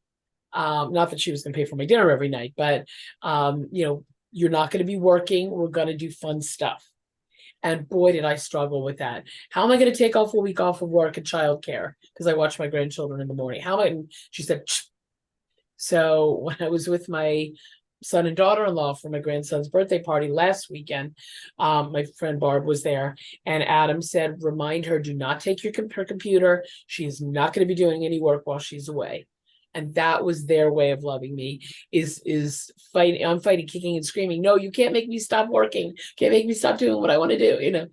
Not that she was going to pay for my dinner every night, but you're not going to be working. We're going to do fun stuff. And boy, did I struggle with that. How am I going to take off a week off of work and childcare because I watch my grandchildren in the morning? How am I? And she said, Psh. So when I was with my son and daughter-in-law for my grandson's birthday party last weekend, my friend Barb was there, and Adam said, remind her, do not take her computer. She's not going to be doing any work while she's away. And that was their way of loving me, is fighting. I'm fighting, kicking and screaming. No, you can't make me stop working. Can't make me stop doing what I want to do.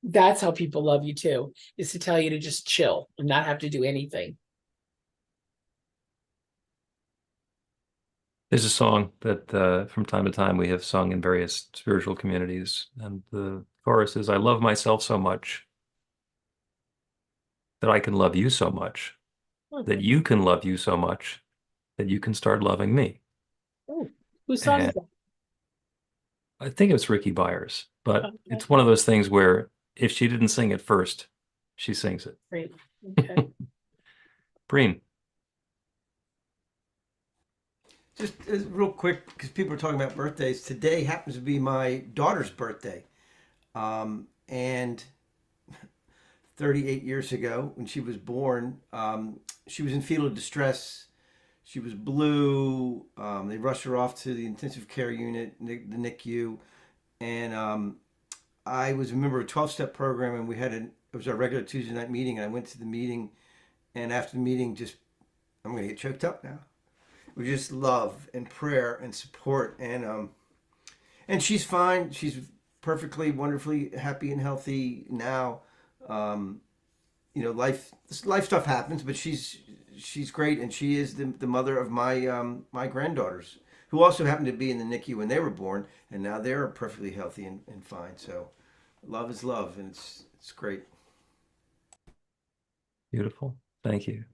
That's how people love you too, is to tell you to just chill and not have to do anything. There's a song that from time to time we have sung in various spiritual communities, and the chorus is, I love myself so much that I can love you so much, that you can love you so much, that you can start loving me. Oh, whose song is that? I think it's Ricky Byers, but it's one of those things where if she didn't sing it first, she sings it. Great. Okay. Breen. Just real quick, because people are talking about birthdays. Today happens to be my daughter's birthday. And 38 years ago, when she was born, she was in fetal distress. She was blue. They rushed her off to the intensive care unit, the NICU. And I was a member of a 12-step program, and it was our regular Tuesday night meeting. And I went to the meeting, and after the meeting, I'm going to get choked up now. It was just love and prayer and support. And she's fine. She's perfectly, wonderfully happy and healthy now. Life stuff happens, but she's great, and she is the mother of my granddaughters, who also happened to be in the NICU when they were born, and now they're perfectly healthy and fine. So love is love, and it's great. Beautiful. Thank you.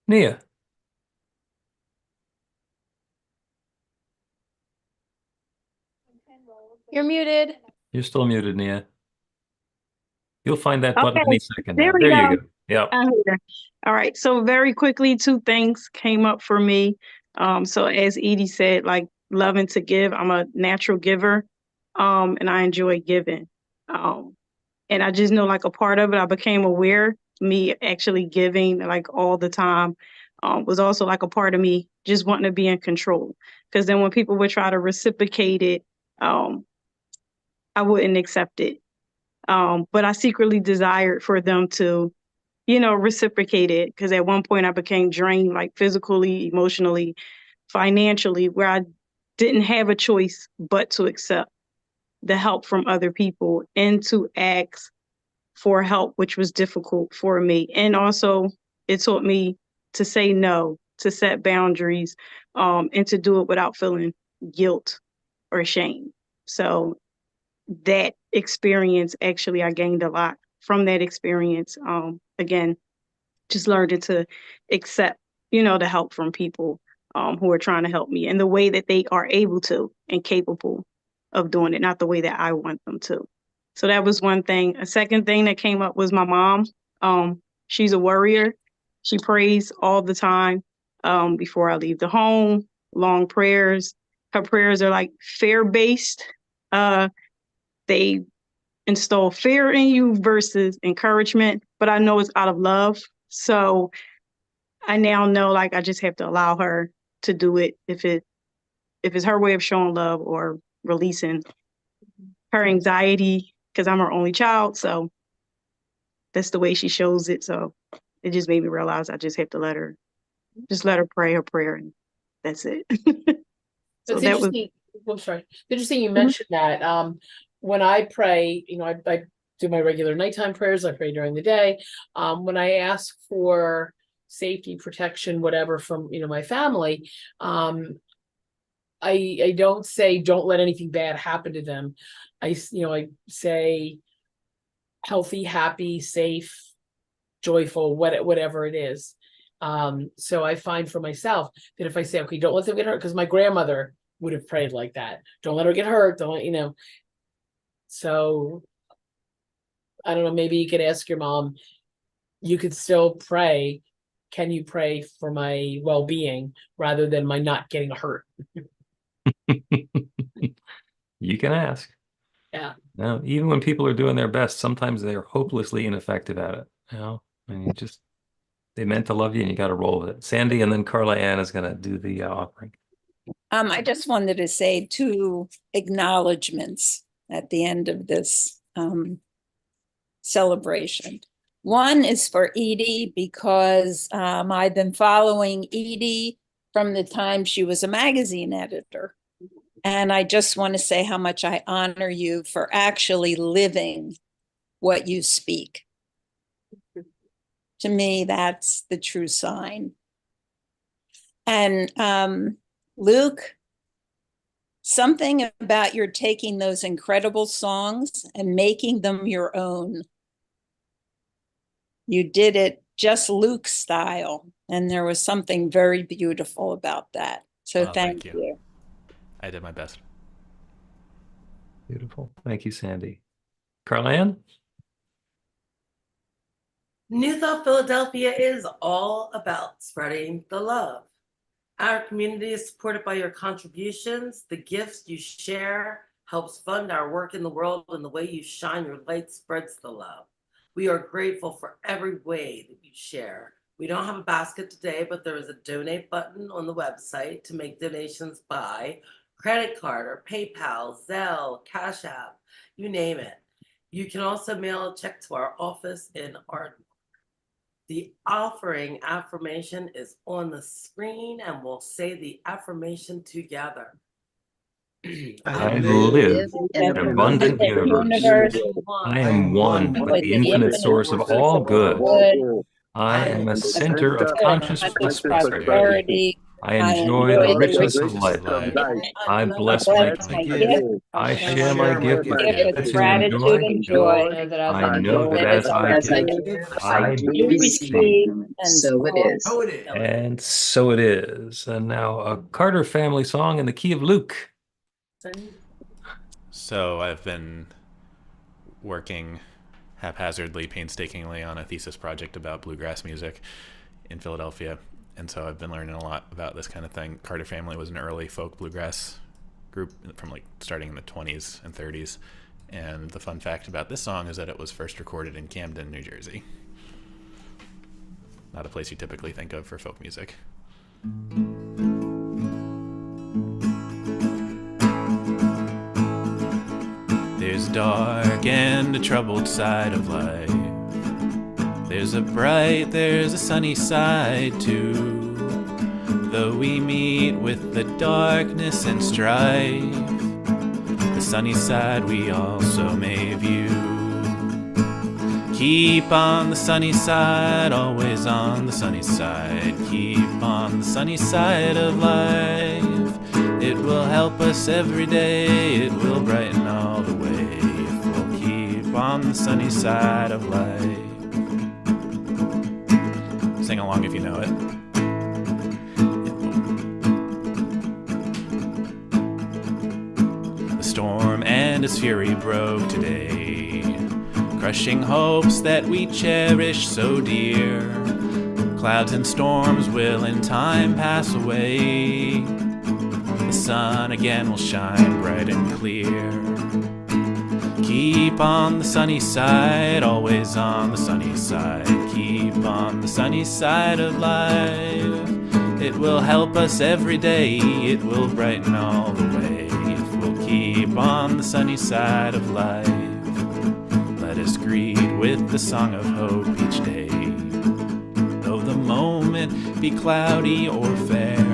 Nia. You're muted. You're still muted, Nia. You'll find that button Okay, any second there now. we There go. you go. Yeah. I'm here. All right. So very quickly, two things came up for me. So as Edie said, like loving to give, I'm a natural giver, and I enjoy giving. And I just know like a part of it, I became aware, me actually giving like all the time, was also like a part of me just wanting to be in control. Because then when people would try to reciprocate it, I wouldn't accept it. But I secretly desired for them to reciprocated. Because at one point I became drained, like physically, emotionally, financially, where I didn't have a choice but to accept the help from other people and to ask for help, which was difficult for me. And also it taught me to say no, to set boundaries, and to do it without feeling guilt or shame. So that experience, actually, I gained a lot from that experience. Again, just learned to accept, the help from people who are trying to help me in the way that they are able to and capable of doing it, not the way that I want them to. So that was one thing. A second thing that came up was my mom. She's a warrior. She prays all the time before I leave the home, long prayers. Her prayers are like fear-based. They install fear in you versus encouragement, but I know it's out of love. So I now know, like, I just have to allow her to do it if it's her way of showing love or releasing her anxiety, because I'm her only child. So that's the way she shows it. So it just made me realize I just have to let her pray her prayer, and that's it. So It's that was interesting. I'm sorry. Interesting you mentioned that. When I pray, I do my regular nighttime prayers. I pray during the day. When I ask for safety, protection, whatever from my family, I don't say don't let anything bad happen to them. I say healthy, happy, safe, joyful, whatever it is. So I find for myself that if I say, okay, don't let them get hurt, because my grandmother would have prayed like that. Don't let her get hurt. Don't. So I don't know, maybe you could ask your mom, you could still pray. Can you pray for my well-being rather than my not getting hurt? You can ask. Yeah. Now, even when people are doing their best, sometimes they are hopelessly ineffective at it. And they meant to love you, and you got to roll with it. Sandy, and then Carla Ann is going to do the offering. I just wanted to say 2 acknowledgements at the end of this celebration. One is for Edie, because I've been following Edie from the time she was a magazine editor. And I just want to say how much I honor you for actually living what you speak. To me, that's the true sign. And Luke, something about your taking those incredible songs and making them your own. You did it just Luke style, and there was something very beautiful about that. So thank you. I did my best. Beautiful. Thank you, Sandy. Carla Ann? New Thought Philadelphia is all about spreading the love. Our community is supported by your contributions. The gifts you share helps fund our work in the world, and the way you shine your light spreads the love. We are grateful for every way that you share. We don't have a basket today, but there is a donate button on the website to make donations by credit card or PayPal, Zelle, Cash App, you name it. You can also mail a check to our office in Ardmore. The offering affirmation is on the screen, and we'll say the affirmation together. I live in an abundant universe. I am one with the infinite source of all good. I am a center of conscious prosperity. I enjoy the richness of life. I bless my gift. I share my gift with gratitude and joy. I know that as I give, I do receive. And so it is. And so it is. And now a Carter family song in the key of Luke. So I've been working haphazardly, painstakingly on a thesis project about bluegrass music in Philadelphia. And so I've been learning a lot about this kind of thing. Carter Family was an early folk bluegrass group from starting in the 20s and 30s. And the fun fact about this song is that it was first recorded in Camden, New Jersey. Not a place you typically think of for folk music. There's a dark and a troubled side of life. There's a sunny side too. Though we meet with the darkness and strife, the sunny side we also may view. Keep on the sunny side, always on the sunny side. Keep on the sunny side of life. It will help us every day, it will brighten all the way if we'll keep on the sunny side of life. Sing along if you know it. The storm and its fury broke today, crushing hopes that we cherish so dear. Clouds and storms will in time pass away. The sun again will shine bright and clear. Keep on the sunny side, always on the sunny side. Keep on the sunny side of life. It will help us every day, it will brighten all the way if we'll keep on the sunny side of life. Let us greet with the song of hope each day. Though the moment be cloudy or fair,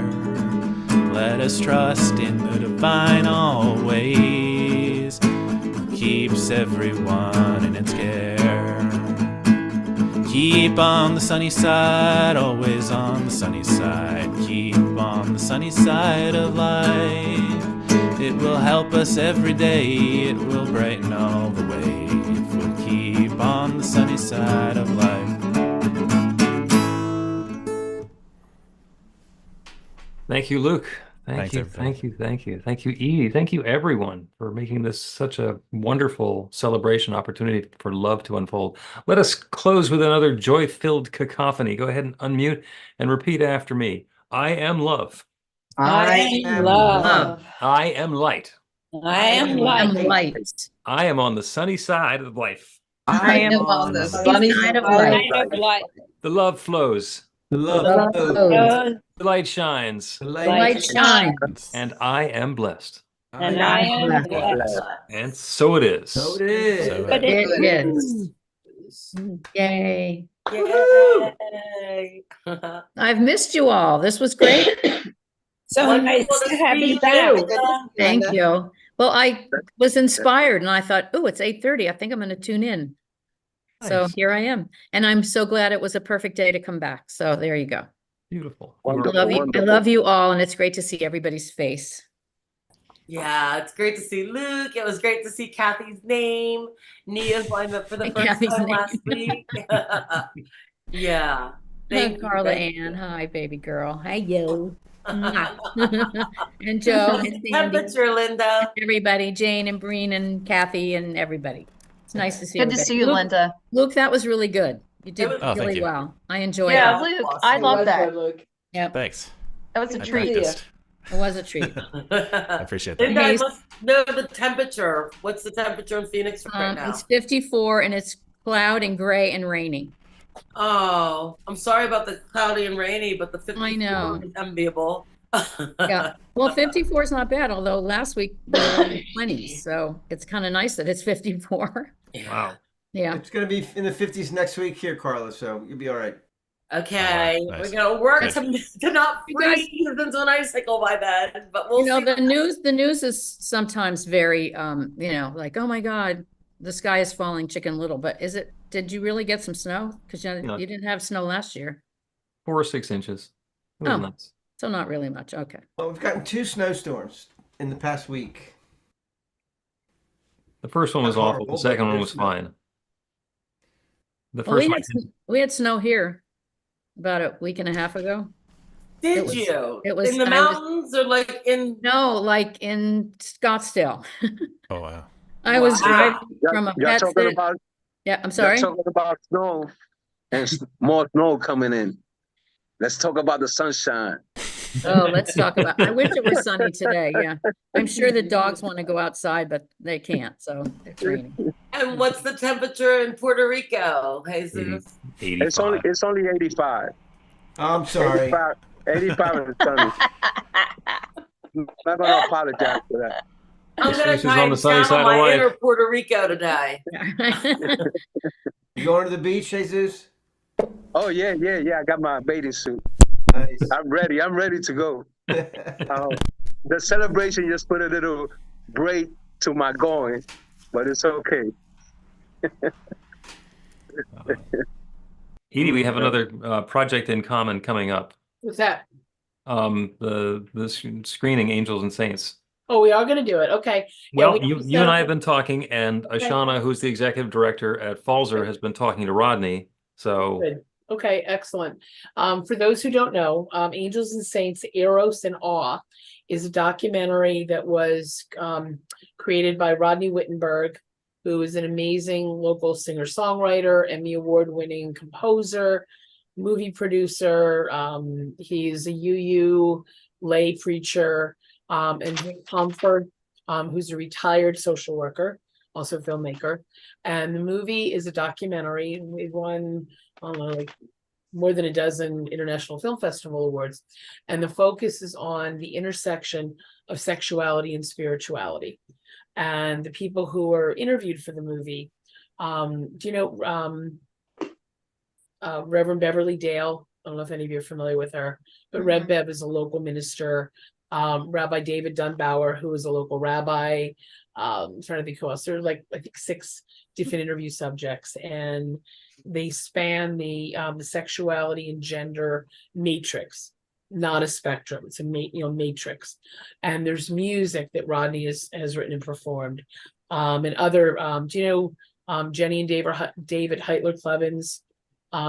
let us trust in the divine always, who keeps everyone in its care. Keep on the sunny side, always on the sunny side. Keep on the sunny side of life. It will help us every day, it will brighten all the way if we'll keep on the sunny side of life. Thank you, Luke. Thanks, everybody. Thank you, Edie. Thank you, everyone, for making this such a wonderful celebration opportunity for love to unfold. Let us close with another joy-filled cacophony. Go ahead and unmute and repeat after me. I am love. I am love. I am light. I am light. I am on the sunny side of life. I am on the sunny side of life. The love flows. The love flows. The light shines. The Light shines. And I am blessed. And I am blessed. And so it is. So it is. But it is. Yay. Yay. I've missed you all. This was great. So nice Wonderful to have you see back. Thank you. Well, I was inspired and I thought, oh, it's 8:30. I think I'm going to tune in. So Nice. here I am. And I'm so glad it was a perfect day to come back. So there you go. Beautiful. I Wonderful, love you. I wonderful. love you all. And it's great to see everybody's face. Yeah, it's great to see Luke. It was great to see Kathy's name. Nia, who I met for the And first Kathy's time name. last week. Yeah. Hi, Thank you, Carla thank you. Ann. Hi, baby girl. Hi, yo. And Joe and Sandy. Temperature, Linda. Everybody, Jane and Breen and Kathy and everybody. It's nice to see Good to everybody. see you, Luke, Linda. Luke, that was really good. You did was- Oh, thank really you. well. I enjoyed Yeah, it. Luke, awesome. I love that. Yep, Thanks. That was a I treat. practiced. it was a treat. I appreciate that. Linda, I Okay. must know the temperature. What's the temperature in Phoenix right now? It's 54 and it's cloud and gray and rainy. Oh, I'm sorry about the cloudy and rainy, but the 54 I know. is enviable. Yeah. Well, 54 is not bad, although last week we were in the 20s, so it's kind of nice that it's 54. Wow. Yeah. It's going to be in the 50s next week here, Carla, so you'll be all right. Okay, Nice. we're gonna work Good. to not You guys- freeze until an icicle by then, but we'll You know, see. the news is sometimes very, like, oh my God, the sky is falling Chicken Little, but did you really get some snow? Because No. you didn't have snow last year. 4 or 6 inches. It was Oh. nice. So not really much. Okay. Well, we've gotten 2 snowstorms in the past week. The first one was Not awful. horrible, The second but one there's was snow. fine. The Well, first one, we had snow here about a week and a half ago. Did was- you? it was- in the I was- mountains or like in? No, like in Scottsdale. Oh, wow. I was Wow. driving from a Y'all pet talking sit. about Yeah, I'm y'all sorry. talking about snow and more snow coming in. Let's talk about the sunshine. Oh, let's talk about, I wish it was sunny today. Yeah. I'm sure the dogs want to go outside, but they can't. So it's raining. And what's the temperature in Puerto Rico, Jesus? 85. It's only 85. I'm sorry. 85 is sunny. I'm not gonna apologize for that. I'm gonna This is try on and the sunny channel side of my life. inner Puerto Rico today. You going to the beach, Jesus? Oh yeah, yeah, yeah. I got my bathing suit. Nice. I'm ready. I'm ready to go. The celebration just put a little break to my going, but it's okay. Edie, we have another project in common coming up. What's that? The screening Angels and Saints. Oh, we are going to do it. Okay. Yeah, Well, we have to you set and up I a- have been talking, and Okay. Ashana, who's the executive director at Falzer, has been talking to Rodney. So Good. Okay, excellent. For those who don't know, Angels and Saints, Eros and Awe is a documentary that was created by Rodney Wittenberg, who is an amazing local singer-songwriter, Emmy Award-winning composer, movie producer. He's a UU lay preacher, and Rick Pomford, who's a retired social worker, also a filmmaker. And the movie is a documentary. We've won, I don't know, like more than a dozen international film festival awards. And the focus is on the intersection of sexuality and spirituality. And the people who were interviewed for the movie, do you know Reverend Beverly Dale? I don't know if any of you are familiar with her, but Rev Bev is a local minister. Rabbi David Dunbauer, who is a local rabbi. I'm trying to think who else. There are like, I think 6 different interview subjects, and they span the sexuality and gender matrix, not a spectrum. It's a matrix. And there's music that Rodney has written and performed. And other, do you know Jenny and David Heitler Clevens?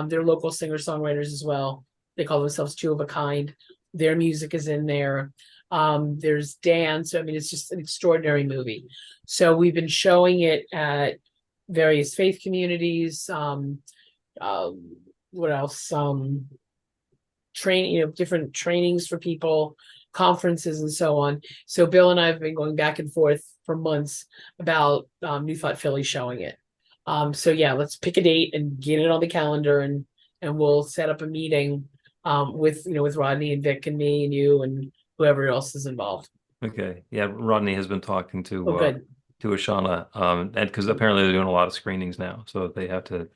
They're local singer-songwriters as well. They call themselves Two of a Kind. Their music is in there. There's dance. I mean, it's just an extraordinary movie. So we've been showing it at various faith communities. What else? Different trainings for people, conferences and so on. So Bill and I have been going back and forth for months about New Thought Philly showing it. So yeah, let's pick a date and get it on the calendar, and we'll set up a meeting with Rodney and Vic and me and you and whoever else is involved. okay, yeah, Rodney has been talking to good. To Ashana, and because apparently they're doing a lot of screenings now, so they have to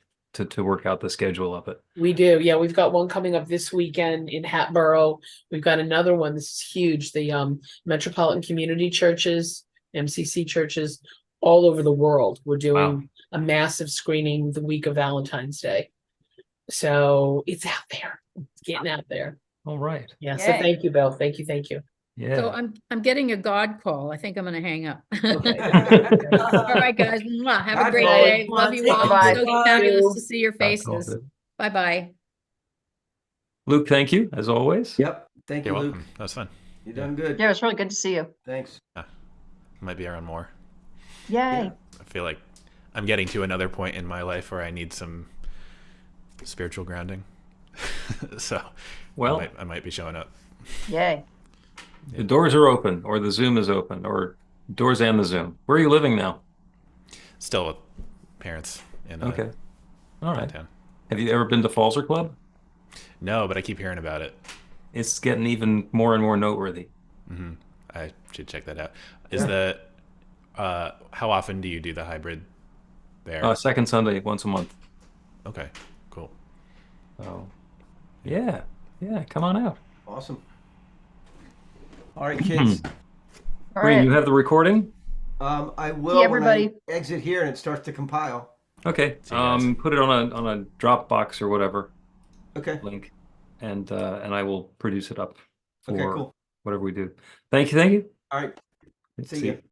work out the schedule of it. We do, yeah. We've got one coming up this weekend in Hatboro. We've got another one. This is huge. The Metropolitan Community Churches, MCC churches, all over the world. We're doing a massive screening the week of Valentine's Day. So it's out there. It's getting out there. All right. Yeah. So thank you, Bill. Thank you. Thank you. Yeah. So I'm getting a God call. I think I'm gonna hang up. Okay. All right, guys. Mwah. Have a God great call. day. Love you all. Bye-bye. So fabulous to see your God called faces. it. Bye-bye. Luke, thank you as always. Yep. Thank you, You're Luke. welcome. That was fun. You done good. Yeah, it was really good to see you. Thanks. Might be around more. Yay. Yeah. I feel like I'm getting to another point in my life where I need some spiritual grounding. So Well, I might be showing up. Yay. the doors are open, or the Zoom is open, or doors and the Zoom. Where are you living now? Still with parents in Okay. All right. downtown. Have you ever been to Falzer Club? No, but I keep hearing about it. It's getting even more and more noteworthy. Hmm. I should check that out. Is the how often do you do the hybrid there? Second Sunday, once a month. Okay, cool. Oh, yeah, come on out. Awesome. All right, kids. All Bree, right. you have the recording? I will everybody. when I exit here and it starts to compile. Okay. See you guys. Put it on a Dropbox or whatever Okay. link, and I will produce it up for Okay, cool. whatever we do. Thank you. All right. See you.